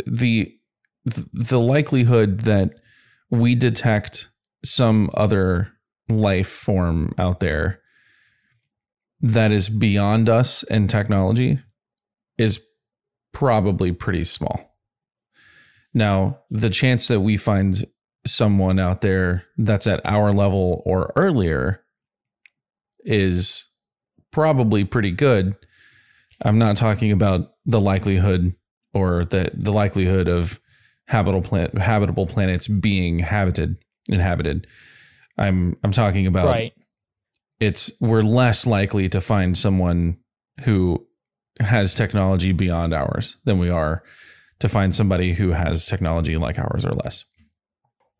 the likelihood that we detect some other life form out there that is beyond us and technology is probably pretty small. Now, the chance that we find someone out there that's at our level or earlier is probably pretty good. I'm not talking about the likelihood or the likelihood of habitable planets being inhabited. I'm talking about we're less likely to find someone who has technology beyond ours than we are to find somebody who has technology like ours or less.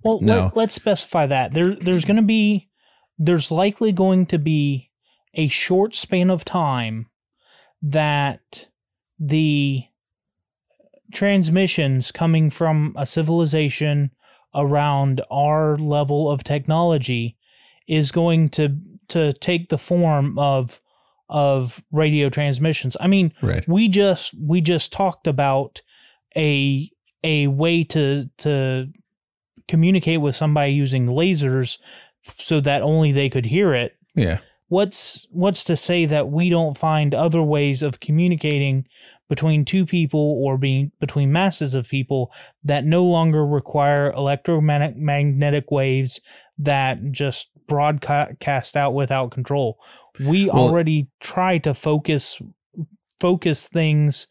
Well, let's specify that. There's likely going to be a short span of time that the transmissions coming from a civilization around our level of technology is going to take the form of radio transmissions. I mean, we just talked about a way to communicate with somebody using lasers so that only they could hear it. Yeah. What's to say that we don't find other ways of communicating between two people or between masses of people that no longer require electromagnetic waves that just broadcast out without control? We already try to focus things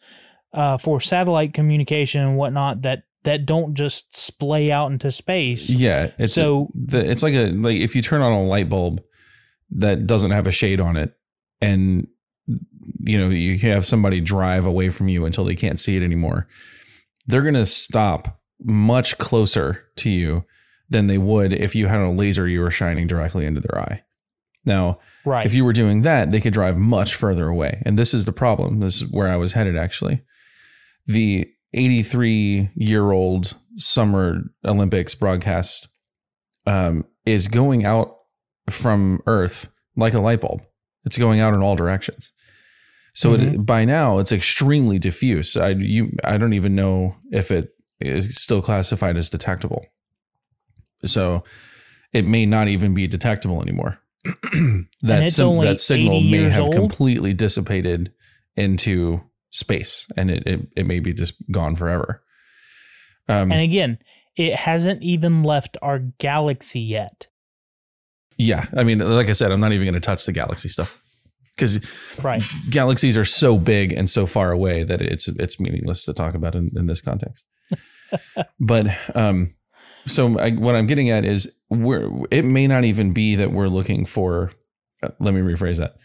for satellite communication and whatnot that don't just splay out into space. Yeah, it's like if you turn on a light bulb that doesn't have a shade on it, and you have somebody drive away from you until they can't see it anymore, they're going to stop much closer to you than they would if you had a laser you were shining directly into their eye. Now, if you were doing that, they could drive much further away. And this is the problem. This is where I was headed, actually. The 83-year-old Summer Olympics broadcast is going out from Earth like a light bulb. It's going out in all directions. So by now, it's extremely diffuse. I don't even know if it is still classified as detectable. So it may not even be detectable anymore. that signal may have completely dissipated into space, and it may be just gone forever. And again, it hasn't even left our galaxy yet. Yeah. I mean, like I said, I'm not even going to touch the galaxy stuff because galaxies are so big and so far away that it's meaningless to talk about in this context. But what I'm getting at is it may not even be that we're looking for, let me rephrase that.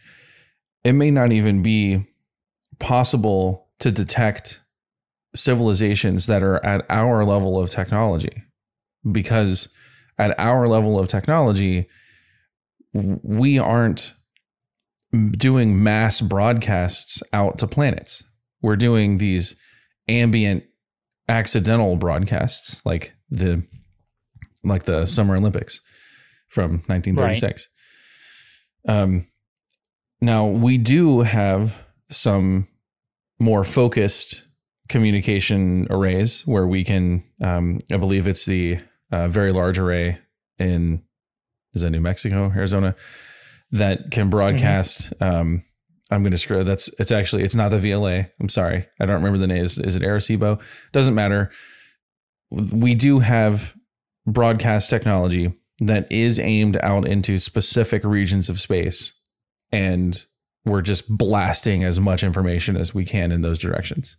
It may not even be possible to detect civilizations that are at our level of technology, because at our level of technology, we aren't doing mass broadcasts out to planets. We're doing these ambient accidental broadcasts like the Summer Olympics from 1936. Right. Now we do have some more focused communication arrays where we can, I believe it's the Very Large Array is that New Mexico, Arizona, that can broadcast. I'm going to screw it's not the VLA. I'm sorry. I don't remember the name. Is it Arecibo? Doesn't matter. We do have broadcast technology that is aimed out into specific regions of space, and we're just blasting as much information as we can in those directions.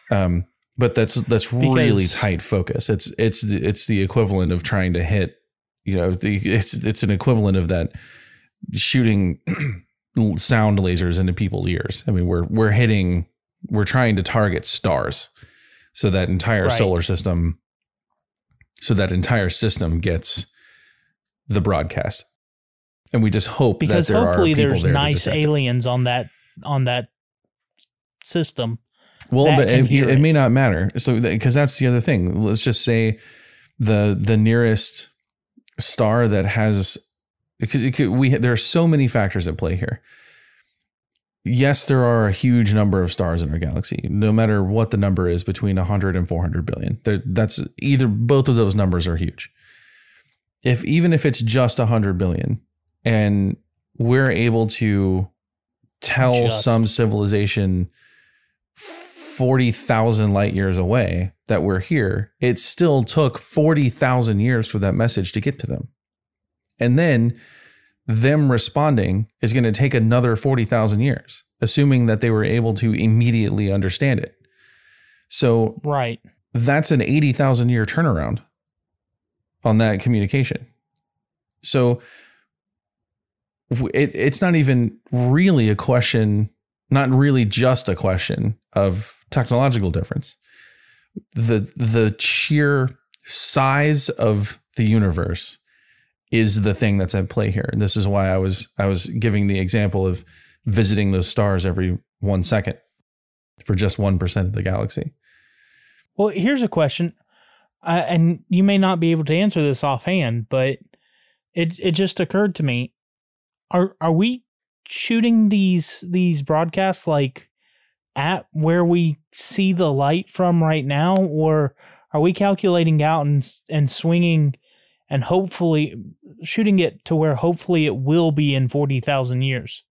But that's really tight focus. It's the equivalent of trying to hit, it's an equivalent of that shooting sound lasers into people's ears. I mean, we're trying to target stars, so that entire solar system, gets the broadcast. And we just hope because that hopefully there's nice aliens on that system. Well, but it may not matter. So, because that's the other thing. Let's just say the nearest star that has, because there are so many factors at play here. Yes, there are a huge number of stars in our galaxy, no matter what the number is, between 100 and 400 billion. Both of those numbers are huge. Even if it's just 100 billion, and we're able to tell some civilization 40,000 light years away that we're here, it still took 40,000 years for that message to get to them. And then them responding is going to take another 40,000 years, assuming that they were able to immediately understand it. So that's an 80,000 year turnaround on that communication. So it's not even really a question, not really just a question of technological difference. The sheer size of the universe is the thing that's at play here. And this is why I was giving the example of visiting those stars every 1 second for just 1% of the galaxy. Well, here's a question, and you may not be able to answer this offhand, but it just occurred to me: Are we shooting these broadcasts like at where we see the light from right now, or are we calculating out and swinging and hopefully shooting it to where hopefully it will be in 40,000 years?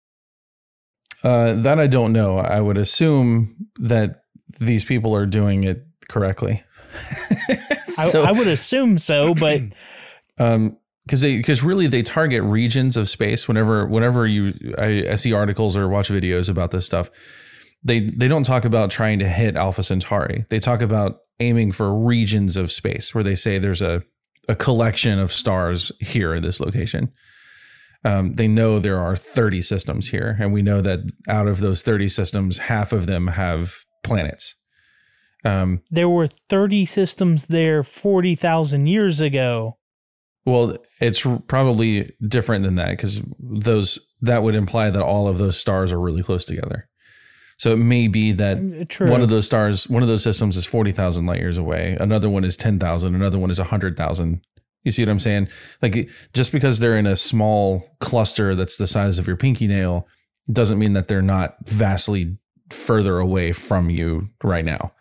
That I don't know. I would assume that these people are doing it correctly. I would assume so, but because really they target regions of space. Whenever I see articles or watch videos about this stuff, they don't talk about trying to hit Alpha Centauri. They talk about aiming for regions of space where they say there's a collection of stars here in this location. They know there are 30 systems here, and we know that out of those 30 systems, half of them have planets. There were 30 systems there 40,000 years ago. Well, it's probably different than that, because that would imply that all of those stars are really close together. So it may be that one of those systems is 40,000 light years away. Another one is 10,000. Another one is 100,000. You see what I'm saying? Like, just because they're in a small cluster that's the size of your pinky nail doesn't mean that they're not vastly further away from you right now.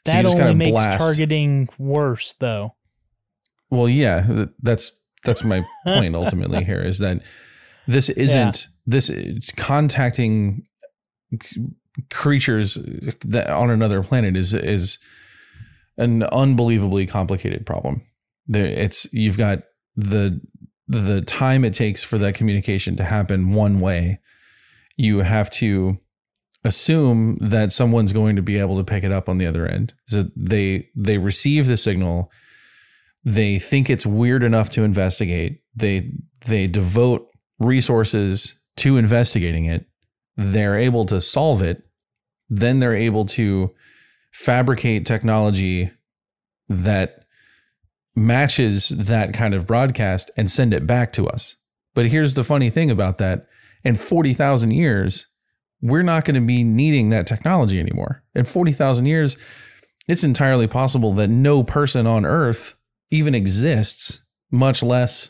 So that only makes targeting worse, though. Well, yeah, that's my point ultimately here, is that this isn't this contacting creatures that on another planet is an unbelievably complicated problem. You've got the time it takes for that communication to happen one way. You have to assume that someone's going to be able to pick it up on the other end. So they receive the signal. They think it's weird enough to investigate. They devote resources to investigating it. They're able to solve it. Then they're able to fabricate technology that matches that kind of broadcast and send it back to us. But here's the funny thing about that. In 40,000 years, we're not going to be needing that technology anymore. In 40,000 years, it's entirely possible that no person on Earth even exists, much less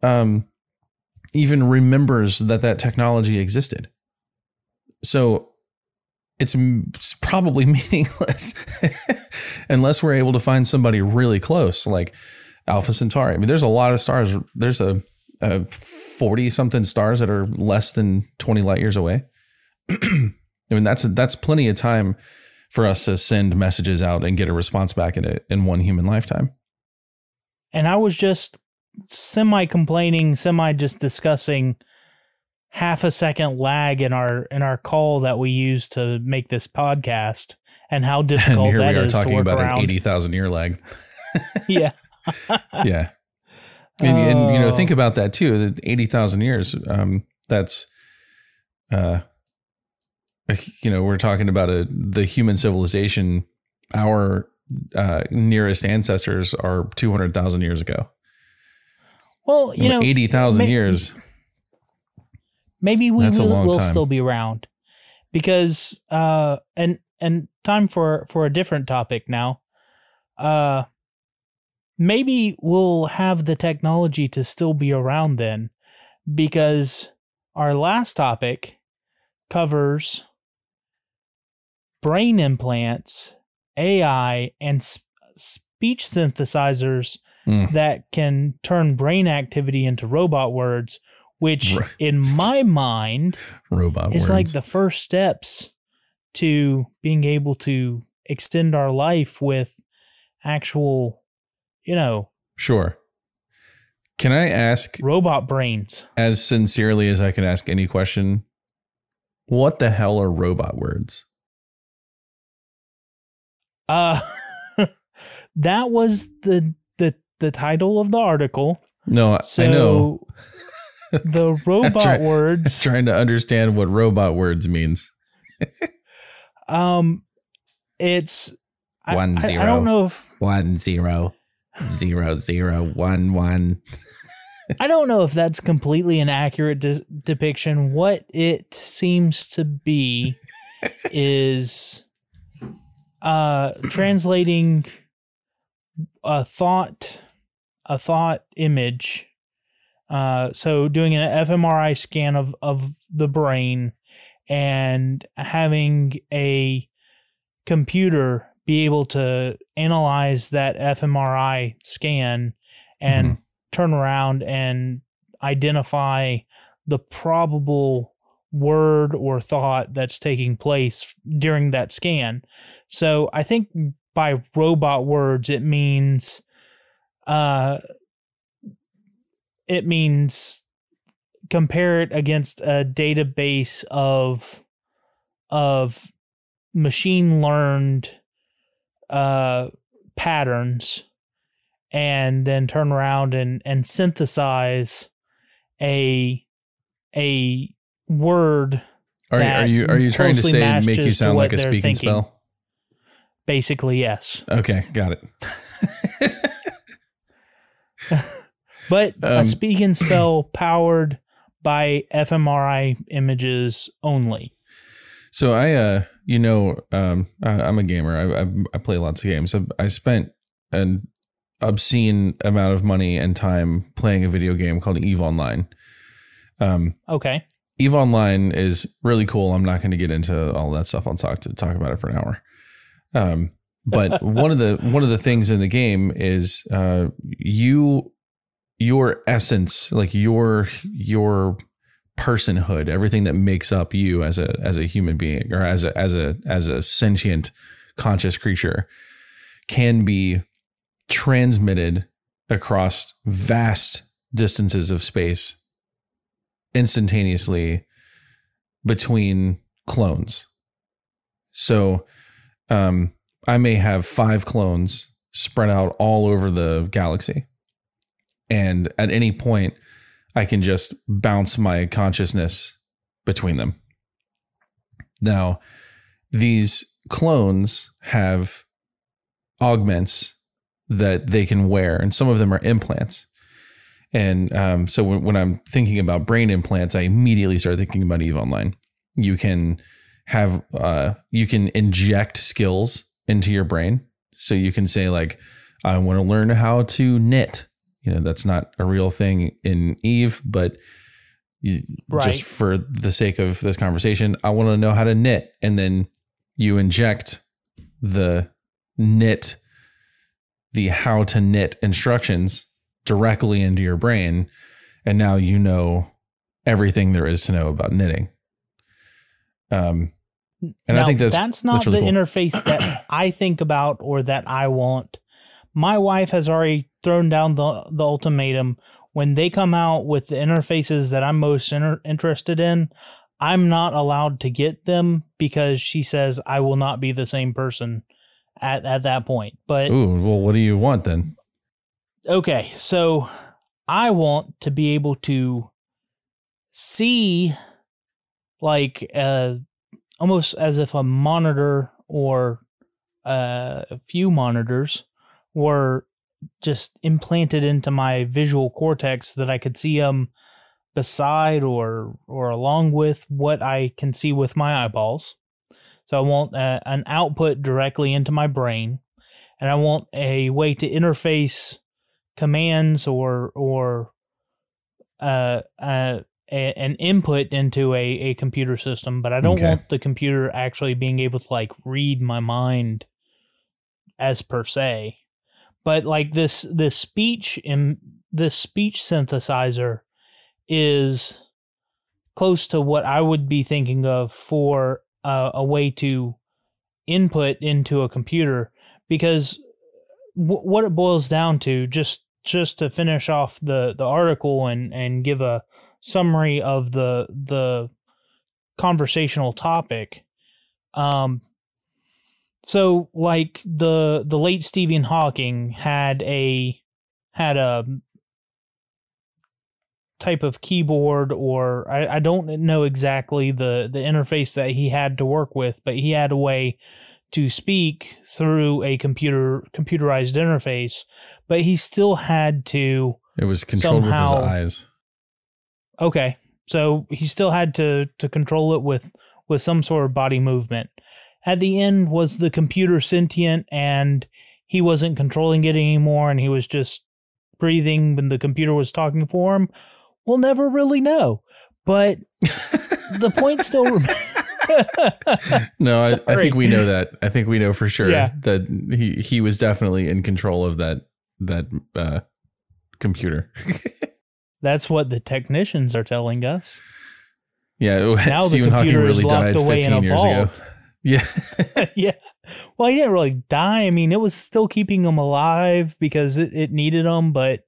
even remembers that technology existed. So it's probably meaningless unless we're able to find somebody really close, like Alpha Centauri. I mean, there's a lot of stars. There's a 40 something stars that are less than 20 light years away. I mean, that's plenty of time for us to send messages out and get a response back in one human lifetime. And I was just semi-complaining, just discussing half a second lag in our call that we use to make this podcast and how difficult and that here we are is to talking work about around. An 80,000 year lag. Yeah. Yeah. And think about that too. 80,000 years. That's, we're talking about the human civilization. Our nearest ancestors are 200,000 years ago. Well, 80,000 years. Maybe we will time. still be around, because and time for a different topic now. Maybe we'll have the technology to still be around then, because our last topic covers brain implants, AI, and speech synthesizers that can turn brain activity into robot words, which in my mind is like the first steps to being able to extend our life with actual, Sure. Can I ask robot brains? As sincerely as I can ask any question, what the hell are robot words? That was the title of the article. No, so I know. The robot words. Trying to understand what robot words means. It's 1 0. I don't know if 1 0 0 0 1 1. I don't know if that's completely an accurate depiction. What it seems to be is translating a thought image. So doing an fMRI scan of the brain and having a computer be able to analyze that fMRI scan and turn around and identify the probable word or thought that's taking place during that scan. So I think by robot words, it means compare it against a database of machine learned patterns, and then turn around and synthesize a word. Are you trying to say and make you sound like a speak and spell? Basically, yes. Okay, got it. But a speak and spell powered by fMRI images only. So I'm a gamer. I play lots of games. I spent an obscene amount of money and time playing a video game called EVE Online. Okay. EVE Online is really cool. I'm not going to get into all that stuff. I'll talk about it for an hour. But one of the things in the game is your essence, like your personhood, everything that makes up you as a human being or as a sentient conscious creature can be transmitted across vast distances of space instantaneously between clones. So I may have 5 clones spread out all over the galaxy. And at any point, I can just bounce my consciousness between them. Now, these clones have augments that they can wear, and some of them are implants. And so when I'm thinking about brain implants, I immediately start thinking about EVE Online. You can have you can inject skills into your brain. So you can say, like, I want to learn how to knit. You know, that's not a real thing in EVE, but just for the sake of this conversation, I want to know how to knit. And then you inject the how to knit instructions directly into your brain. And now you know everything there is to know about knitting. And now, I think that's not really the cool interface that I think about or that I want. My wife has already thrown down the ultimatum. When they come out with the interfaces that I'm most interested in, I'm not allowed to get them because she says I will not be the same person at that point. But ooh, well, what do you want then? Okay, so I want to be able to see, like, almost as if a monitor or a few monitors were just implanted into my visual cortex so that I could see them beside or along with what I can see with my eyeballs. So I want an output directly into my brain, and I want a way to interface commands or an input into a computer system, but I don't want the computer actually being able to, like, read my mind as per se. But like this speech synthesizer is close to what I would be thinking of for a way to input into a computer, because what it boils down to, just to finish off the article and give a summary of the conversational topic. So like the late Stephen Hawking had a type of keyboard, or I don't know exactly the interface that he had to work with, but he had a way to speak through a computerized interface, but he still had to. It was controlled with his eyes. Okay, so he still had to control it with some sort of body movement. At the end, was the computer sentient and he wasn't controlling it anymore and he was just breathing when the computer was talking for him? We'll never really know. But the point still remains. No, I think we know that. I think we know for sure that he was definitely in control of that computer. That's what the technicians are telling us. Yeah, now Stephen Hawking really died 15 years ago. Yeah. Yeah. Well, he didn't really die. I mean, it was still keeping him alive because it needed him, but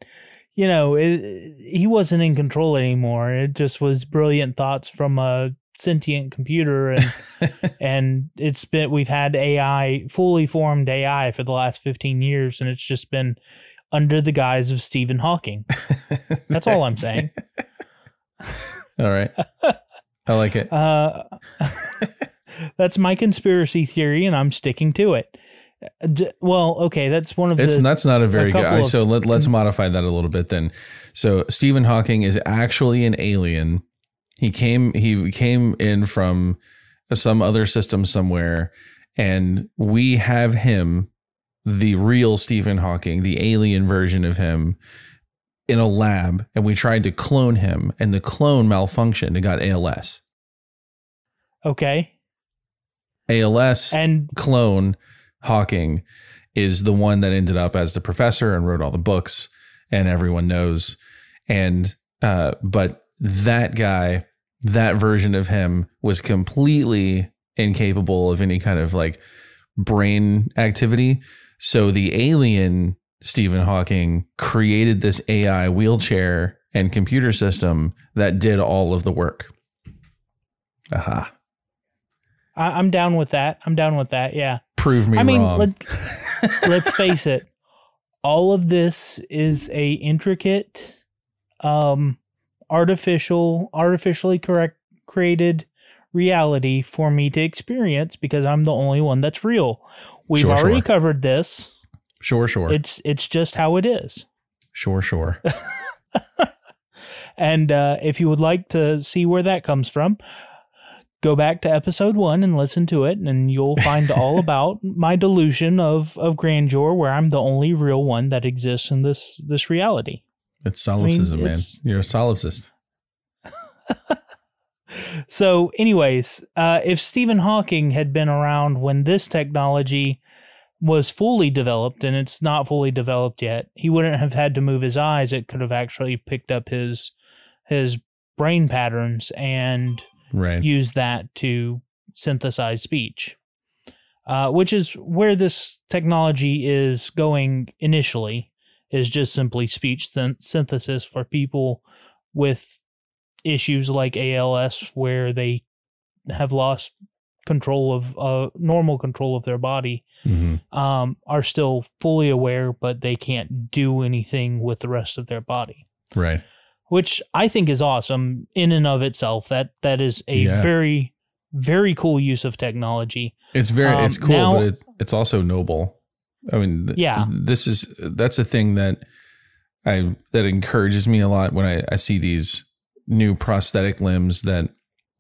you know, he wasn't in control anymore. It just was brilliant thoughts from a sentient computer, and we've had AI, fully formed AI, for the last 15 years, and it's just been under the guise of Stephen Hawking. That's all I'm saying. All right. I like it. That's my conspiracy theory, and I'm sticking to it. Well, okay, that's one of that's not a very good. So let's modify that a little bit then. So Stephen Hawking is actually an alien. He came in from some other system somewhere, and we have him, the real Stephen Hawking, the alien version of him, in a lab, and we tried to clone him, and the clone malfunctioned and got ALS. Okay. ALS and clone Hawking is the one that ended up as the professor and wrote all the books, and everyone knows. And but that guy, that version of him, was completely incapable of any kind of like brain activity. So the alien Stephen Hawking created this AI wheelchair and computer system that did all of the work. Aha. I'm down with that. Yeah. Prove me wrong. Let's face it. All of this is a intricate, artificially created reality for me to experience because I'm the only one that's real. We've already covered this. Sure. It's just how it is. Sure. And if you would like to see where that comes from, go back to episode 1 and listen to it, and you'll find all about my delusion of grandeur, where I'm the only real one that exists in this reality. It's solipsism, man. You're a solipsist. So, anyways, if Stephen Hawking had been around when this technology was fully developed, and it's not fully developed yet, he wouldn't have had to move his eyes. It could have actually picked up his brain patterns and use that to synthesize speech, which is where this technology is going initially, is just simply speech synthesis for people with issues like ALS, where they have lost control of normal control of their body, are still fully aware, but they can't do anything with the rest of their body. Right. Which I think is awesome in and of itself. That is a very, very cool use of technology. It's it's cool, now, but it's also noble. I mean, that's a thing that encourages me a lot when I see these new prosthetic limbs that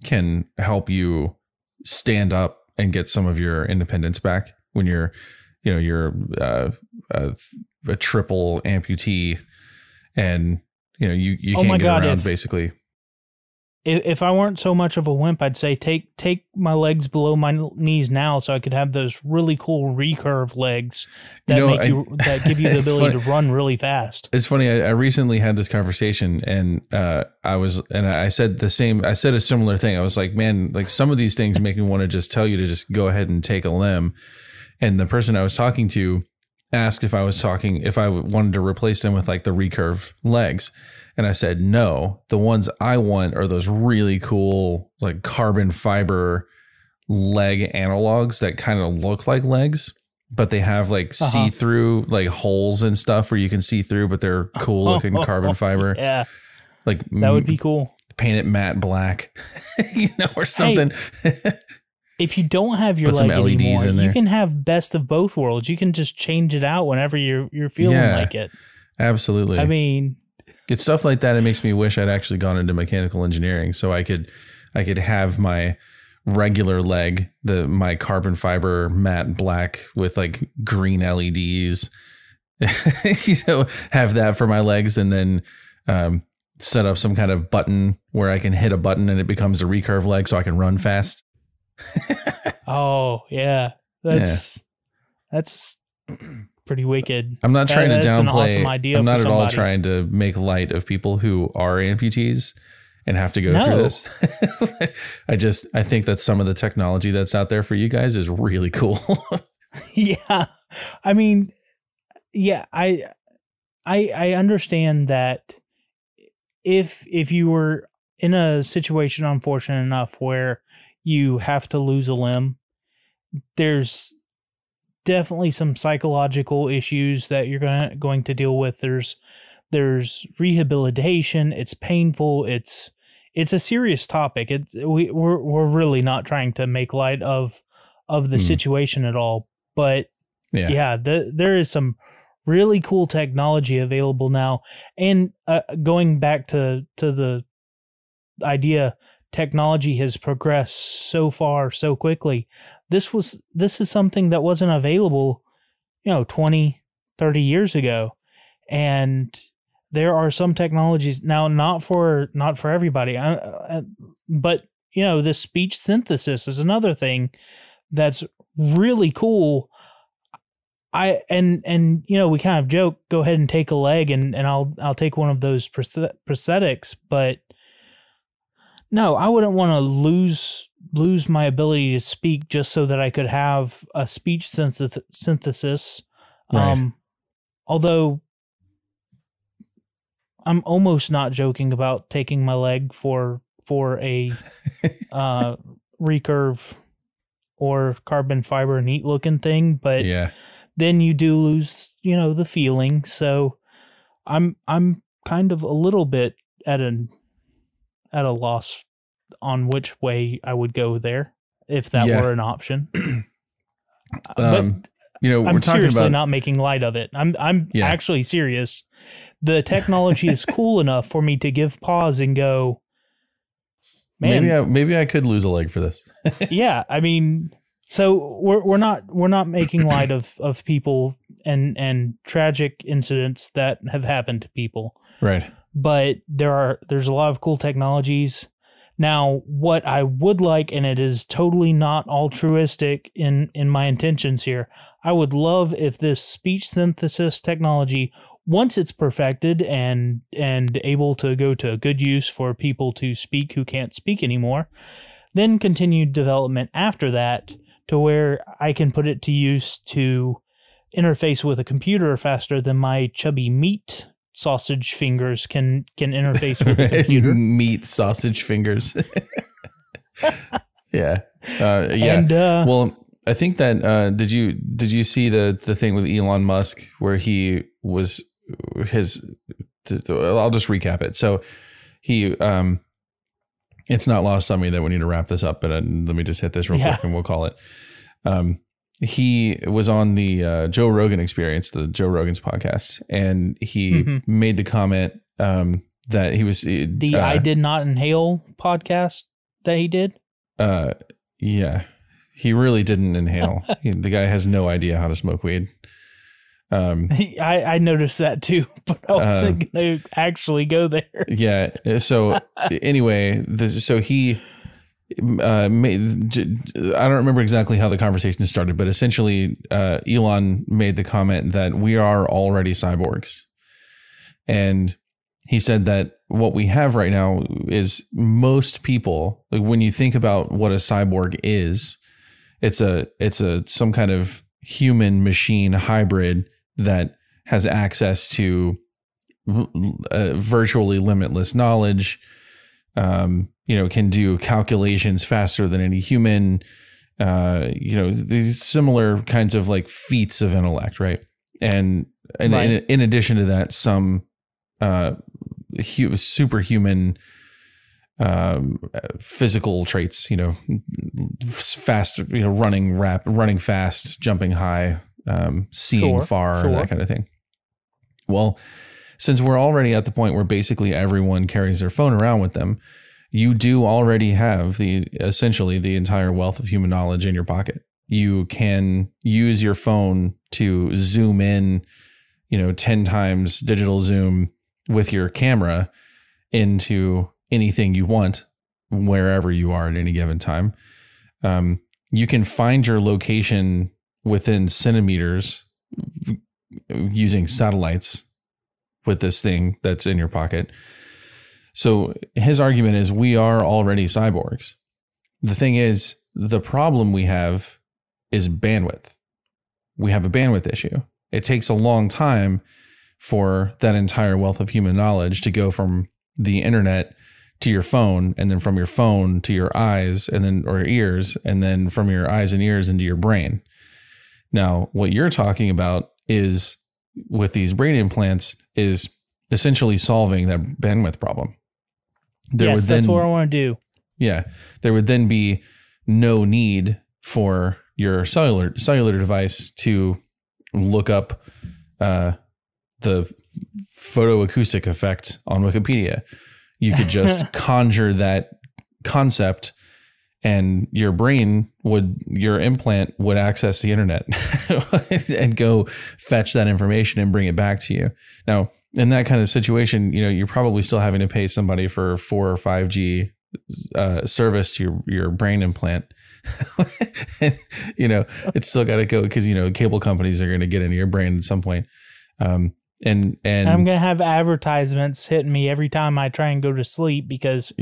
can help you stand up and get some of your independence back when you're a triple amputee, and you can't get around basically. If I weren't so much of a wimp, I'd say take my legs below my knees now, so I could have those really cool recurve legs that that give you the ability to run really fast. It's funny. I recently had this conversation, and I said I said a similar thing. I was like, man, like some of these things make me want to just tell you to just go ahead and take a limb. And the person I was talking to asked if I wanted to replace them with like the recurve legs. And I said, no, the ones I want are those really cool, like carbon fiber leg analogs that kind of look like legs, but they have like see-through like holes and stuff where you can see through, but they're cool looking carbon fiber. Yeah. Like that would be cool. Paint it matte black, or something. Hey, if you don't have your leg anymore, you can have best of both worlds. You can just change it out whenever you're feeling like it. Absolutely. I mean, it's stuff like that. It makes me wish I'd actually gone into mechanical engineering so I could have my regular leg, my carbon fiber matte black with like green LEDs, have that for my legs, and then set up some kind of button where I can hit a button and it becomes a recurve leg so I can run fast. Oh yeah. That's pretty wicked. I'm not trying to downplay. An awesome idea. I'm not at all trying to make light of people who are amputees and have to go through this. I think that some of the technology that's out there for you guys is really cool. Yeah. I mean, yeah, I understand that if you were in a situation unfortunate enough where you have to lose a limb, there's definitely some psychological issues that you're going to deal with. There's rehabilitation. It's painful. It's a serious topic. We're really not trying to make light of the situation at all. But there is some really cool technology available now. And going back to the idea, technology has progressed so far so quickly. This is something that wasn't available, 20, 30 years ago. And there are some technologies now, not for everybody, but this speech synthesis is another thing that's really cool. We kind of joke, go ahead and take a leg and I'll take one of those prosthetics, but no, I wouldn't want to lose my ability to speak just so that I could have a speech synthesis Right. Although I'm almost not joking about taking my leg for a recurve or carbon fiber neat looking thing, but Yeah. then you do lose, the feeling. So I'm kind of a little bit at a loss on which way I would go there if that Yeah. were an option. Um, But we're I'm talking seriously about, not making light of it. I'm yeah, actually serious. The technology is cool enough for me to give pause and go, man, maybe I could lose a leg for this. yeah. I mean, so we're not making light of people and tragic incidents that have happened to people. Right. But there's a lot of cool technologies. Now, what I would like, and it is totally not altruistic in my intentions here, I would love if this speech synthesis technology, once it's perfected and able to go to good use for people to speak who can't speak anymore, then continued development after that to where I can put it to use to interface with a computer faster than my chubby meat sausage fingers can interface with a computer. Meat sausage fingers. Yeah. Yeah. And Well, I think that did you see the thing with Elon Musk where he was I'll just recap it. So he it's not lost on me that we need to wrap this up, but let me just hit this real quick and we'll call it. He was on the Joe Rogan Experience, the Joe Rogan's podcast, and he made the comment that he was the I Did Not Inhale podcast that he did. Yeah, he really didn't inhale. The guy has no idea how to smoke weed. I noticed that too, but I wasn't going to actually go there. Yeah. So anyway, so he made, I don't remember exactly how the conversation started, but essentially Elon made the comment that we are already cyborgs. And he said that what we have right now is most people, like when you think about what a cyborg is, it's some kind of human machine hybrid that has access to virtually limitless knowledge, can do calculations faster than any human, these similar kinds of like feats of intellect. Right. And right. In addition to that, some superhuman physical traits, fast, running fast, jumping high, seeing far, that kind of thing. Well, since we're already at the point where basically everyone carries their phone around with them, you do already have essentially the entire wealth of human knowledge in your pocket. You can use your phone to zoom in, 10 times digital zoom with your camera into anything you want, wherever you are at any given time. You can find your location within centimeters using satellites with this thing that's in your pocket. So his argument is we are already cyborgs. The thing is, the problem we have is bandwidth. We have a bandwidth issue. It takes a long time for that entire wealth of human knowledge to go from the internet to your phone, and then from your phone to your eyes and then or ears, and then from your eyes and ears into your brain. Now, what you're talking about is with these brain implants is essentially solving that bandwidth problem. That's what I want to do. Yeah. There would then be no need for your cellular device to look up the photoacoustic effect on Wikipedia. You could just conjure that concept, and your implant would access the internet and go fetch that information and bring it back to you. Now, in that kind of situation, you're probably still having to pay somebody for 4 or 5G service to your brain implant. And, it's still got to go because, cable companies are going to get into your brain at some point. And I'm going to have advertisements hitting me every time I try and go to sleep because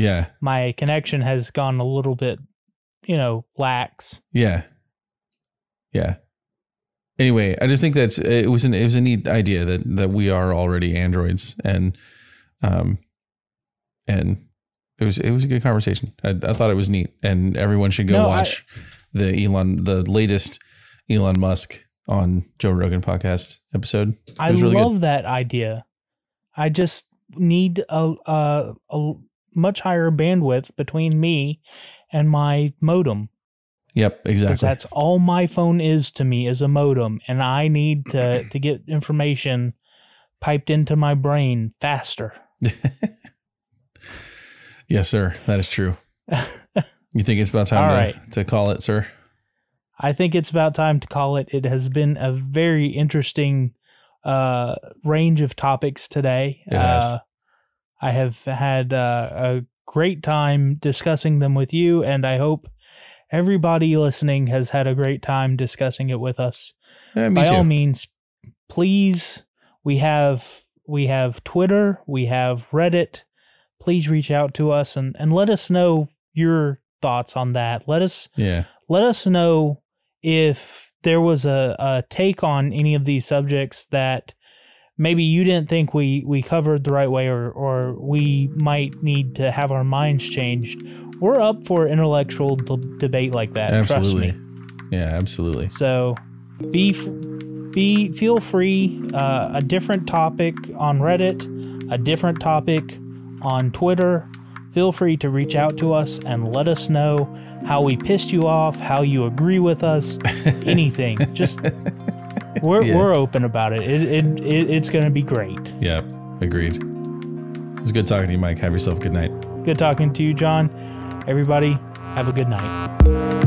my connection has gone a little bit, lax. Yeah. Yeah. Anyway, I just think it was a neat idea that we are already androids, and it was a good conversation. I thought it was neat, and everyone should go watch the latest Elon Musk on Joe Rogan podcast episode. I really love that idea. I just need a much higher bandwidth between me and my modem. Yep, exactly. Because that's all my phone is to me, is a modem, and I need to get information piped into my brain faster. Yes, sir. That is true. You think it's about time to call it, sir? I think it's about time to call it. It has been a very interesting range of topics today. It has. I have had a great time discussing them with you, and I hope everybody listening has had a great time discussing it with us. By all means, please, we have Twitter, we have Reddit. Please reach out to us and let us know your thoughts on that. Let us know if there was a take on any of these subjects that maybe you didn't think we covered the right way, or we might need to have our minds changed. We're up for intellectual debate like that. Absolutely. Trust me. Yeah, absolutely. So feel free. A different topic on Reddit, a different topic on Twitter. Feel free to reach out to us and let us know how we pissed you off, how you agree with us, anything. Just we're open about it. It's going to be great. Yeah, agreed. It was good talking to you, Mike. Have yourself a good night. Good talking to you, John. Everybody, have a good night.